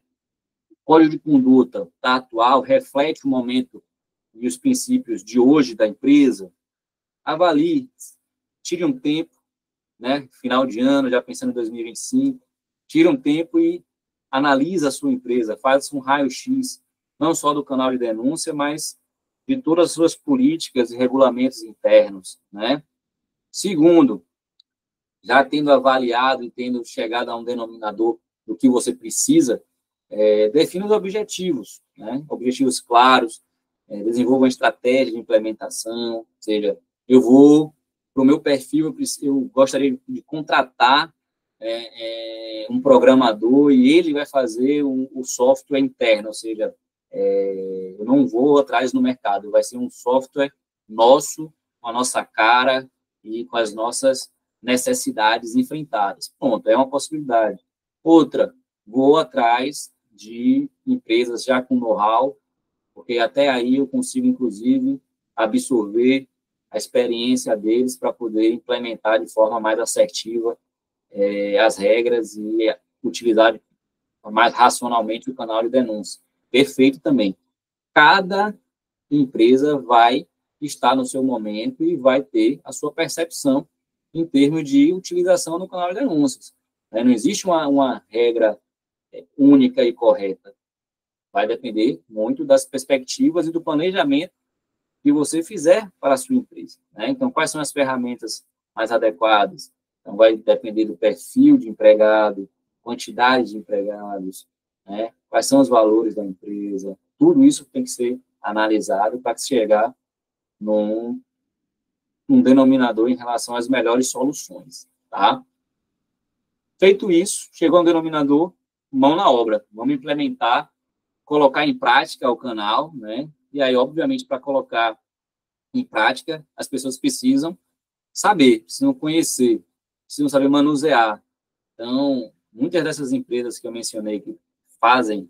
O código de conduta tá atual, reflete o momento e os princípios de hoje da empresa. Avalie, tire um tempo, né? Final de ano, já pensando em 2025, tire um tempo e analisa a sua empresa, faz um raio-x, não só do canal de denúncia, mas de todas as suas políticas e regulamentos internos, né? Segundo, já tendo avaliado e tendo chegado a um denominador do que você precisa, defina os objetivos, né? Objetivos claros, desenvolva uma estratégia de implementação, ou seja, eu vou, para o meu perfil, eu gostaria de contratar um programador e ele vai fazer o software interno, ou seja, eu não vou atrás no mercado, vai ser um software nosso, com a nossa cara e com as nossas necessidades enfrentadas. Pronto, é uma possibilidade. Outra, vou atrás de empresas já com know-how, porque até aí eu consigo, inclusive, absorver a experiência deles para poder implementar de forma mais assertiva as regras e utilizar mais racionalmente o canal de denúncia. Perfeito também. Cada empresa vai estar no seu momento e vai ter a sua percepção em termos de utilização do canal de denúncias. Não existe uma regra única e correta. Vai depender muito das perspectivas e do planejamento que você fizer para a sua empresa. Então, quais são as ferramentas mais adequadas? Então, vai depender do perfil de empregado, quantidade de empregados, quais são os valores da empresa. Tudo isso tem que ser analisado para chegar num denominador em relação às melhores soluções, tá? Feito isso, chegou um denominador, mão na obra. Vamos implementar, colocar em prática o canal, né? E aí, obviamente, para colocar em prática, as pessoas precisam saber, precisam conhecer, precisam saber manusear. Então, muitas dessas empresas que eu mencionei que fazem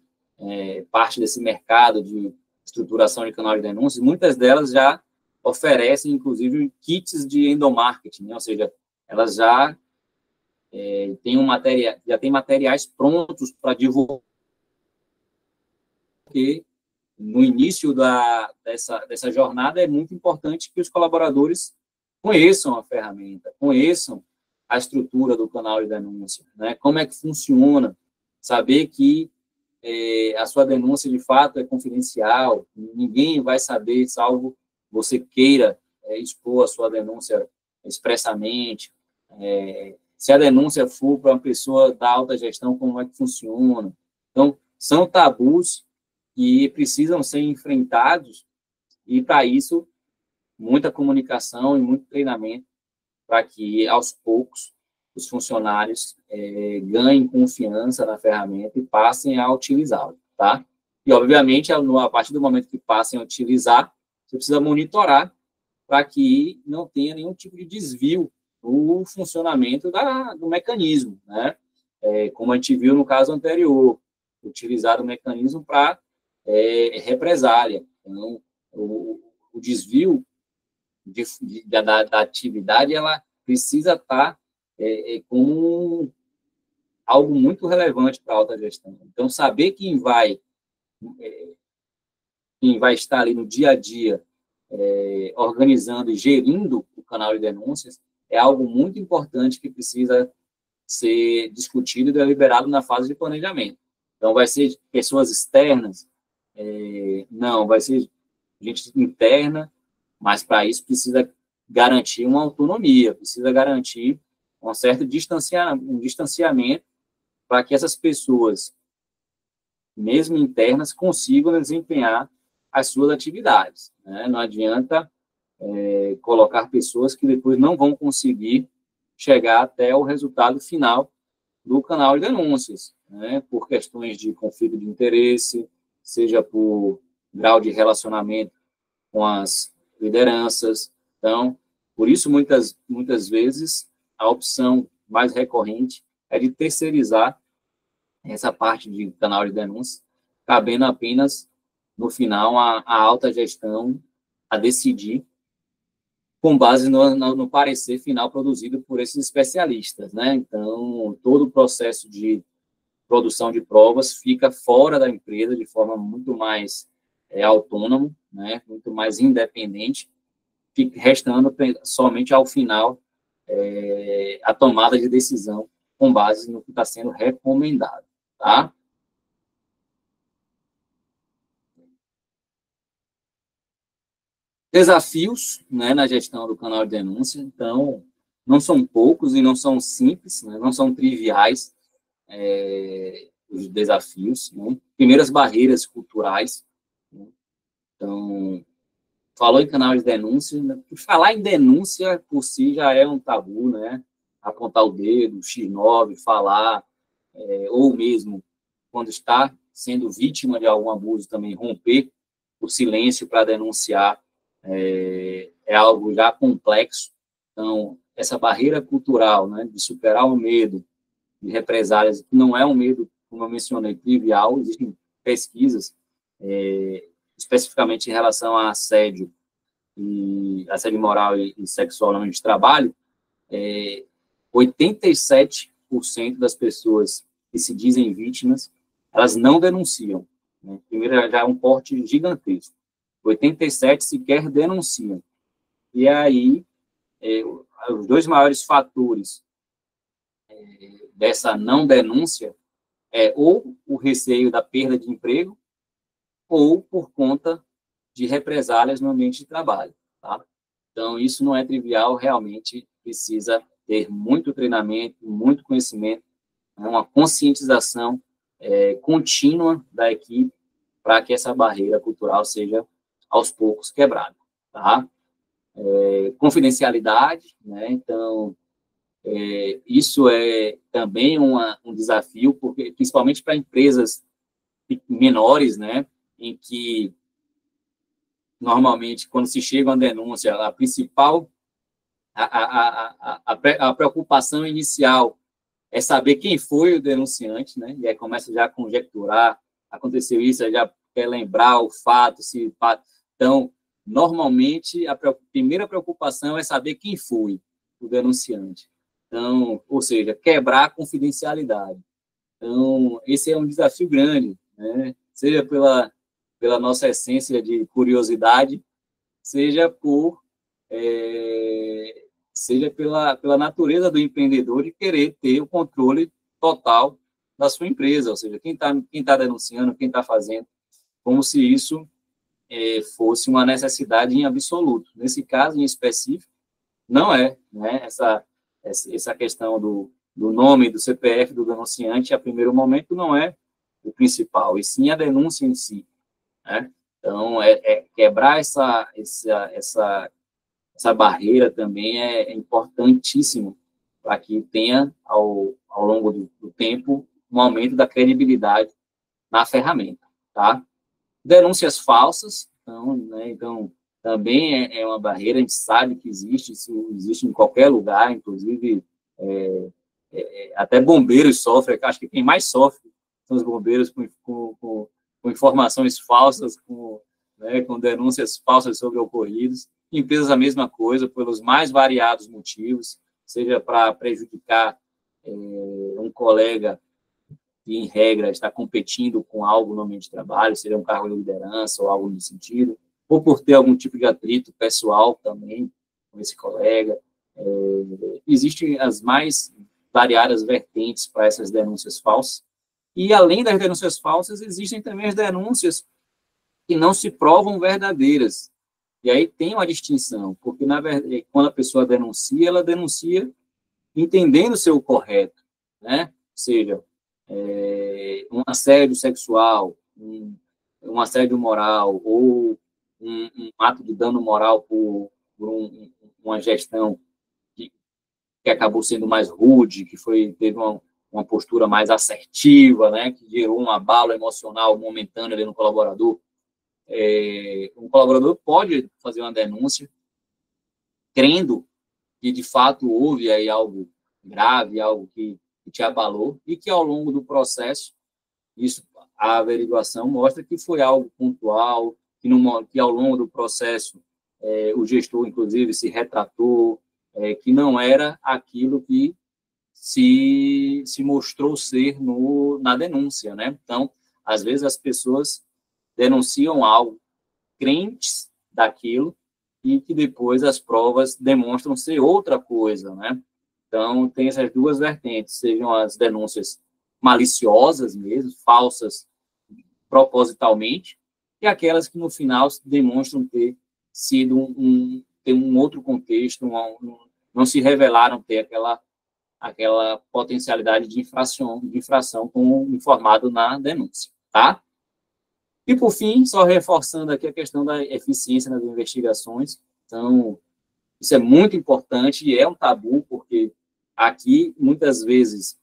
parte desse mercado de estruturação de canal de denúncias, muitas delas já oferecem, inclusive, kits de endomarketing, né? Ou seja, elas já têm materiais prontos para divulgar, porque no início dessa jornada é muito importante que os colaboradores conheçam a ferramenta, conheçam a estrutura do canal de denúncia, né? Como é que funciona, saber que a sua denúncia, de fato, é confidencial, ninguém vai saber, salvo você queira expor a sua denúncia expressamente. Se a denúncia for para uma pessoa da alta gestão, como é que funciona? Então, são tabus que precisam ser enfrentados e, para isso, muita comunicação e muito treinamento para que, aos poucos, os funcionários ganhem confiança na ferramenta e passem a utilizá-la, tá? E, obviamente, a partir do momento que passem a utilizar, você precisa monitorar para que não tenha nenhum tipo de desvio no funcionamento do mecanismo, né? Como a gente viu no caso anterior, utilizar o mecanismo para represália. Então, o desvio da atividade, ela precisa estar como algo muito relevante para a alta gestão. Então, saber quem vai estar ali no dia a dia organizando e gerindo o canal de denúncias, é algo muito importante que precisa ser discutido e deliberado na fase de planejamento. Então, vai ser pessoas externas? Não, vai ser gente interna, mas para isso precisa garantir uma autonomia, precisa garantir um certo distanciamento para que essas pessoas, mesmo internas, consigam desempenhar as suas atividades, né? Não adianta colocar pessoas que depois não vão conseguir chegar até o resultado final do canal de denúncias, né? Por questões de conflito de interesse, seja por grau de relacionamento com as lideranças. Então, por isso, muitas vezes, a opção mais recorrente é de terceirizar essa parte de canal de denúncia, cabendo apenas, no final, a alta gestão a decidir com base no parecer final produzido por esses especialistas, né? Então, todo o processo de produção de provas fica fora da empresa de forma muito mais autônomo, né? Muito mais independente, restando somente ao final a tomada de decisão com base no que está sendo recomendado, tá? Desafios, né, na gestão do canal de denúncia, então, não são poucos e não são simples, né, não são triviais os desafios, né? Primeiras barreiras culturais, né? Então, falou em canal de denúncia, né? Falar em denúncia por si já é um tabu, né? Apontar o dedo, X9, falar, ou mesmo quando está sendo vítima de algum abuso também, romper o silêncio para denunciar é algo já complexo. Então, essa barreira cultural, né, de superar o medo de represálias, que não é um medo, como eu mencionei, trivial, existem pesquisas especificamente em relação a assédio moral e sexual no ambiente de trabalho, 87% das pessoas que se dizem vítimas, elas não denunciam, né? Primeiro, já é um corte gigantesco. 87% sequer denunciam. E aí, os dois maiores fatores dessa não denúncia é ou o receio da perda de emprego ou por conta de represálias no ambiente de trabalho, tá? Então, isso não é trivial, realmente precisa ter muito treinamento, muito conhecimento, uma conscientização contínua da equipe para que essa barreira cultural seja, aos poucos, quebrada, tá? Confidencialidade, né? Então, isso é também um desafio, porque, principalmente para empresas menores, né, em que, normalmente, quando se chega a uma denúncia, a principal, a preocupação inicial é saber quem foi o denunciante, né, e aí começa já a conjecturar, aconteceu isso, aí já quer lembrar o fato, então, normalmente, a primeira preocupação é saber quem foi o denunciante. Então, ou seja, quebrar a confidencialidade. Então, esse é um desafio grande, né? Seja pela nossa essência de curiosidade, seja seja pela natureza do empreendedor de querer ter o controle total da sua empresa, ou seja, quem tá denunciando, quem está fazendo, como se isso fosse uma necessidade em absoluto. Nesse caso em específico, não é, né? Essa questão do nome, do CPF do denunciante, a primeiro momento, não é o principal, e sim a denúncia em si, né? Então, quebrar essa barreira também é importantíssimo para que tenha, ao longo do tempo, um aumento da credibilidade na ferramenta, tá? Denúncias falsas, então, né, então também é uma barreira, a gente sabe que existe, isso existe em qualquer lugar, inclusive até bombeiros sofrem, acho que quem mais sofre são os bombeiros com informações falsas, né, com denúncias falsas sobre ocorridos. Empresas a mesma coisa, pelos mais variados motivos, seja para prejudicar um colega que, em regra, está competindo com algo no ambiente de trabalho, seja um cargo de liderança ou algo nesse sentido, ou por ter algum tipo de atrito pessoal também com esse colega. Existem as mais variadas vertentes para essas denúncias falsas. E, além das denúncias falsas, existem também as denúncias que não se provam verdadeiras. E aí tem uma distinção, porque, na verdade, quando a pessoa denuncia, ela denuncia entendendo ser o correto, né? Ou seja, um assédio sexual, um assédio moral, ou um ato de dano moral por uma gestão que acabou sendo mais rude, que teve uma postura mais assertiva, né? Que gerou um abalo emocional momentâneo ali no colaborador. Um colaborador pode fazer uma denúncia crendo que, de fato, houve aí algo grave, algo que te abalou, e que, ao longo do processo, a averiguação mostra que foi algo pontual, que ao longo do processo, o gestor, inclusive, se retratou, que não era aquilo que se mostrou ser na denúncia, né? Então, às vezes, as pessoas denunciam algo crentes daquilo e que depois as provas demonstram ser outra coisa, né? Então, tem essas duas vertentes, sejam as denúncias maliciosas mesmo, falsas propositalmente, e aquelas que, no final, demonstram ter sido ter um outro contexto, não se revelaram ter aquela potencialidade de infração como informado na denúncia, tá? E, por fim, só reforçando aqui a questão da eficiência nas investigações. Então, isso é muito importante e é um tabu, porque aqui, muitas vezes,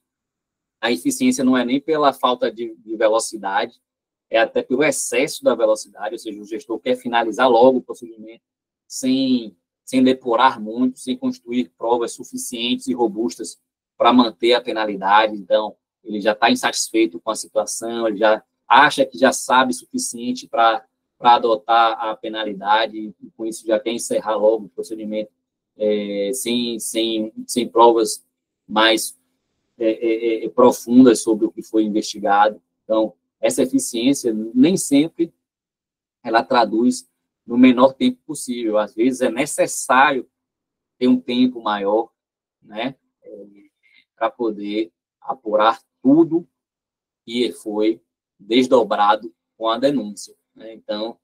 a eficiência não é nem pela falta de velocidade, é até pelo excesso da velocidade, ou seja, o gestor quer finalizar logo o procedimento sem depurar muito, sem construir provas suficientes e robustas para manter a penalidade. Então, ele já está insatisfeito com a situação, ele já acha que já sabe o suficiente para adotar a penalidade, e com isso já quer encerrar logo o procedimento sem provas mais profundas sobre o que foi investigado. Então, essa eficiência nem sempre ela traduz no menor tempo possível. Às vezes é necessário ter um tempo maior, né, para poder apurar tudo que foi desdobrado com a denúncia, né? Então,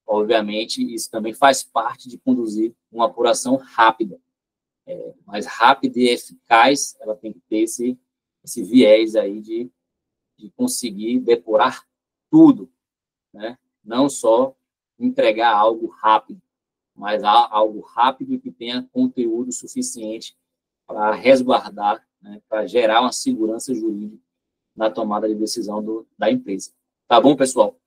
obviamente, isso também faz parte de conduzir uma apuração rápida, mas rápida e eficaz, ela tem que ter esse viés aí de conseguir depurar tudo, né? Não só entregar algo rápido, mas algo rápido que tenha conteúdo suficiente para resguardar, né, para gerar uma segurança jurídica na tomada de decisão da empresa. Tá bom, pessoal?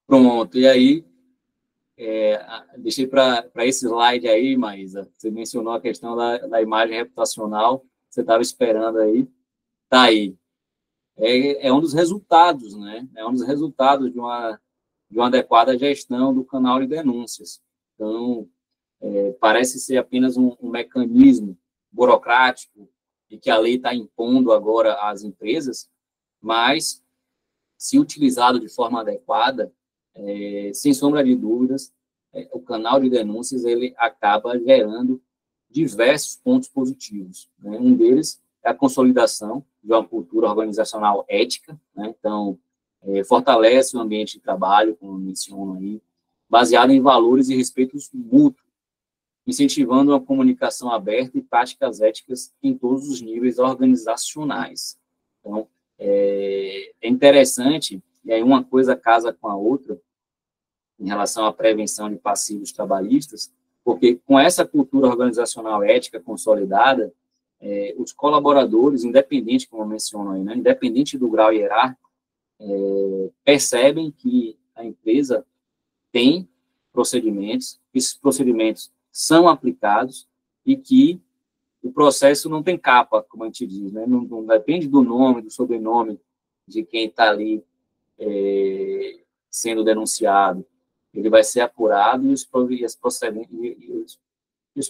Pronto, e aí, deixei para esse slide aí, Maísa, você mencionou a questão da imagem reputacional, você estava esperando aí, tá aí. É um dos resultados, né? É um dos resultados de uma adequada gestão do canal de denúncias. Então, parece ser apenas um mecanismo burocrático e que a lei está impondo agora às empresas, mas, se utilizado de forma adequada, sem sombra de dúvidas, o canal de denúncias ele acaba gerando diversos pontos positivos, né? Um deles é a consolidação de uma cultura organizacional ética, né? Então, fortalece o ambiente de trabalho, como menciono aí, baseado em valores e respeitos mútuos, incentivando uma comunicação aberta e práticas éticas em todos os níveis organizacionais. Então, é interessante, e aí uma coisa casa com a outra, em relação à prevenção de passivos trabalhistas, porque com essa cultura organizacional ética consolidada, os colaboradores, independente, como eu menciono aí, né, independente do grau hierárquico, percebem que a empresa tem procedimentos, esses procedimentos são aplicados e que o processo não tem capa, como a gente diz, né? Não depende do nome, do sobrenome de quem está ali sendo denunciado. Ele vai ser apurado e os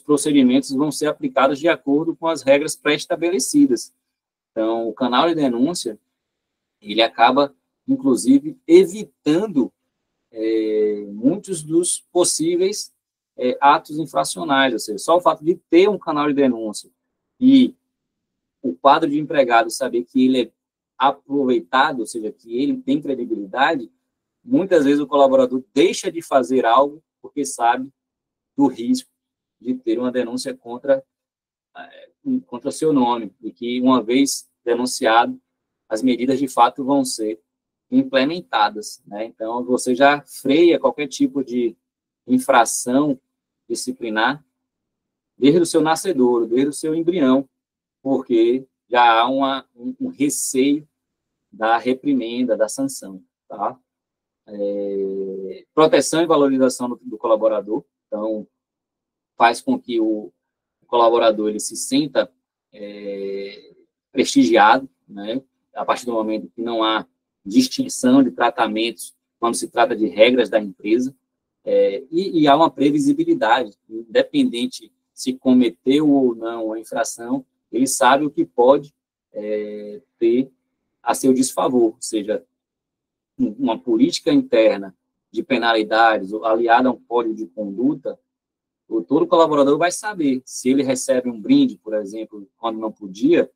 procedimentos vão ser aplicados de acordo com as regras pré-estabelecidas. Então, o canal de denúncia, ele acaba inclusive evitando muitos dos possíveis atos infracionais, ou seja, só o fato de ter um canal de denúncia e o quadro de empregado saber que ele é aproveitado, ou seja, que ele tem credibilidade, muitas vezes o colaborador deixa de fazer algo porque sabe do risco de ter uma denúncia contra o seu nome, e que, uma vez denunciado, as medidas, de fato, vão ser implementadas, né? Então, você já freia qualquer tipo de infração disciplinar desde o seu nascedouro, desde o seu embrião, porque já há um receio da reprimenda, da sanção, tá? Proteção e valorização do colaborador, então, faz com que o colaborador ele se sinta prestigiado, né? A partir do momento que não há distinção de tratamentos quando se trata de regras da empresa, e há uma previsibilidade, independente se cometeu ou não a infração, ele sabe o que pode ter a seu desfavor, ou seja, uma política interna de penalidades aliada a um código de conduta. Todo colaborador vai saber se ele recebe um brinde, por exemplo, quando não podia,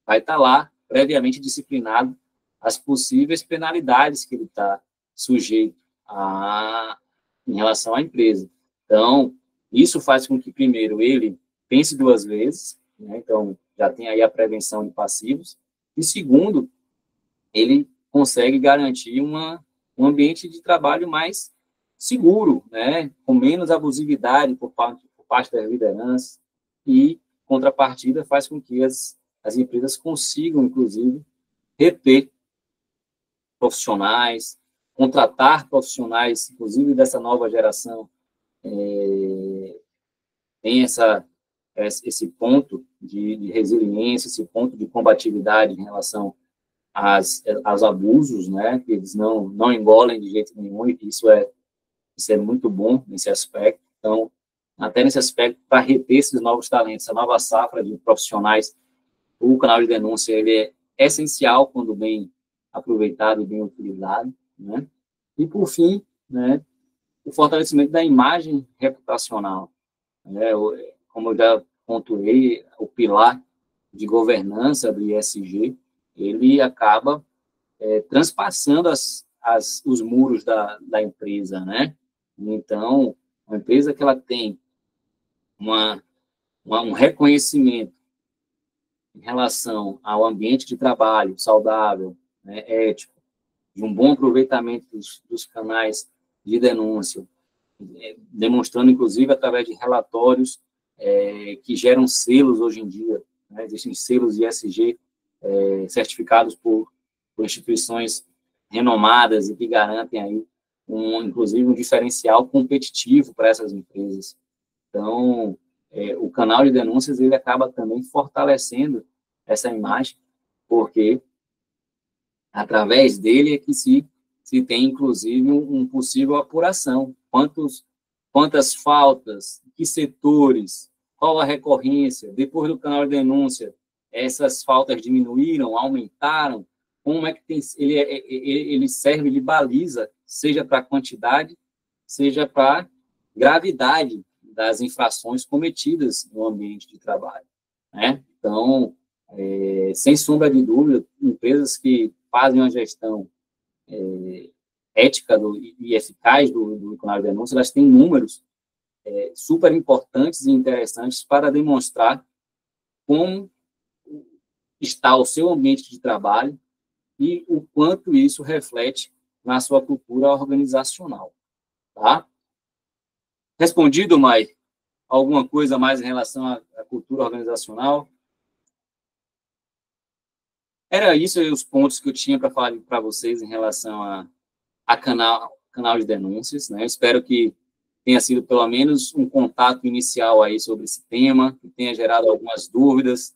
vai estar lá previamente disciplinado as possíveis penalidades que ele está sujeito em relação à empresa. Então, isso faz com que, primeiro, ele pense duas vezes, né? Então, já tem aí a prevenção de passivos, e, segundo, ele consegue garantir um ambiente de trabalho mais seguro, né? Com menos abusividade por parte das lideranças, e, contrapartida, faz com que as empresas consigam, inclusive, reter profissionais, contratar profissionais, inclusive dessa nova geração, tem esse ponto de resiliência, esse ponto de combatividade em relação aos abusos, né, que eles não engolem de jeito nenhum, e isso é muito bom nesse aspecto. Então, até nesse aspecto, para reter esses novos talentos, essa nova safra de profissionais, o canal de denúncia ele é essencial quando bem aproveitado e bem utilizado, né? E, por fim, né, o fortalecimento da imagem reputacional, né? Como eu já pontuei, o pilar de governança do ISG, ele acaba transpassando os muros da empresa, né? Então, uma empresa que ela tem um reconhecimento em relação ao ambiente de trabalho saudável, né, ético, de um bom aproveitamento dos canais de denúncia, demonstrando, inclusive, através de relatórios que geram selos hoje em dia, né? Existem selos ISG certificados por instituições renomadas e que garantem aí, inclusive, um diferencial competitivo para essas empresas. Então, o canal de denúncias ele acaba também fortalecendo essa imagem, porque através dele é que se tem, inclusive, um possível apuração. Quantas faltas, que setores, qual a recorrência, depois do canal de denúncia, essas faltas diminuíram, aumentaram, como é que ele serve de baliza, seja para a quantidade, seja para a gravidade das infrações cometidas no ambiente de trabalho, né? Então, sem sombra de dúvida, empresas que fazem uma gestão ética e eficaz do canal de denúncia, elas têm números super importantes e interessantes para demonstrar como está o seu ambiente de trabalho e o quanto isso reflete na sua cultura organizacional, tá? Respondido, Mai? Alguma coisa mais em relação à cultura organizacional? Era isso aí os pontos que eu tinha para falar para vocês em relação a canal de denúncias, né? Espero que tenha sido pelo menos um contato inicial aí sobre esse tema, que tenha gerado algumas dúvidas,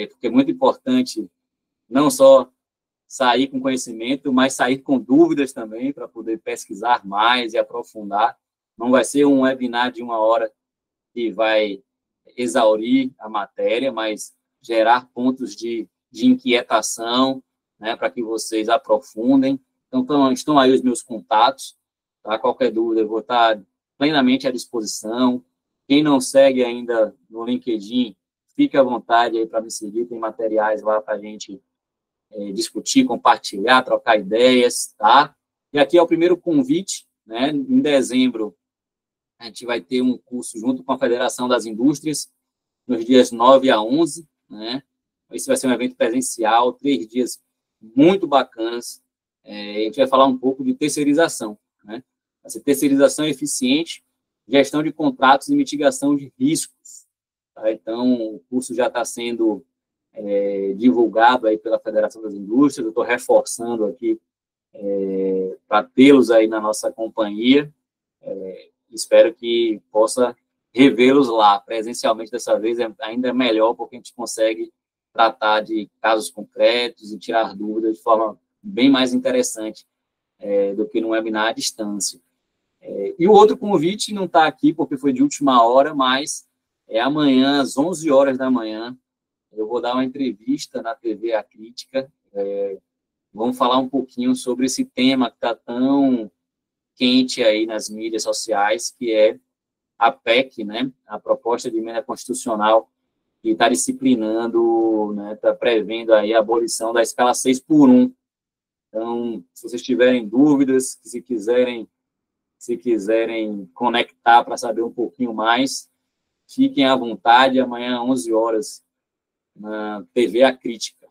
porque é muito importante não só sair com conhecimento, mas sair com dúvidas também, para poder pesquisar mais e aprofundar. Não vai ser um webinar de 1 hora que vai exaurir a matéria, mas gerar pontos de inquietação, né, para que vocês aprofundem Então, estão aí os meus contatos, tá? Qualquer dúvida, eu vou estar plenamente à disposição. Quem não segue ainda no LinkedIn, fique à vontade aí para me seguir, tem materiais lá para a gente discutir, compartilhar, trocar ideias, tá? E aqui é o primeiro convite, né? Em dezembro, a gente vai ter um curso junto com a Federação das Indústrias, nos dias 9 a 11, né? Esse vai ser um evento presencial, 3 dias muito bacanas. A gente vai falar um pouco de terceirização, né? Essa terceirização eficiente, gestão de contratos e mitigação de riscos. Tá? Então, o curso já está sendo divulgado aí pela Federação das Indústrias, eu estou reforçando aqui para tê-los aí na nossa companhia. Espero que possa revê-los lá presencialmente dessa vez, ainda é melhor, porque a gente consegue tratar de casos concretos e tirar dúvidas de forma bem mais interessante do que no webinar à distância. E o outro convite não está aqui, porque foi de última hora, mas amanhã, às 11 horas da manhã, eu vou dar uma entrevista na TV A Crítica. Vamos falar um pouquinho sobre esse tema que está tão quente aí nas mídias sociais, que é a PEC, né, a proposta de emenda constitucional que está disciplinando, né, está prevendo aí a abolição da escala 6x1. Então, se vocês tiverem dúvidas, se quiserem conectar para saber um pouquinho mais, fiquem à vontade, amanhã, 11 horas, na TV A Crítica.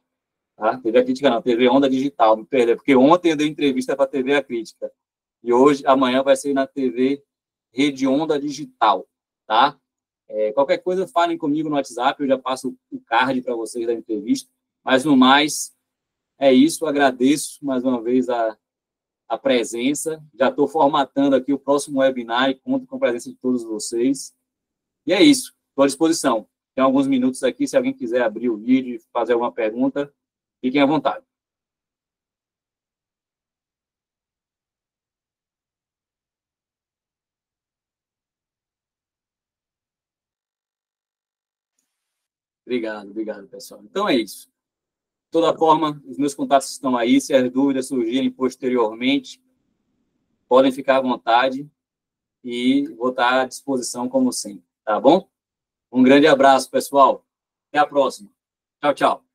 Tá? TV A Crítica não, TV Onda Digital, me perdeu, porque ontem eu dei entrevista para a TV A Crítica. E hoje, amanhã, vai ser na TV Rede Onda Digital, tá? Qualquer coisa, falem comigo no WhatsApp, eu já passo o card para vocês da entrevista. Mas, no mais, é isso. Agradeço, mais uma vez, a presença. Já estou formatando aqui o próximo webinar e conto com a presença de todos vocês. E é isso. Estou à disposição. Tem alguns minutos aqui, se alguém quiser abrir o vídeo e fazer alguma pergunta, fiquem à vontade. Obrigado, pessoal. Então é isso. De toda forma, os meus contatos estão aí. Se as dúvidas surgirem posteriormente, podem ficar à vontade e vou estar à disposição, como sempre. Tá bom? Um grande abraço, pessoal. Até a próxima. Tchau, tchau.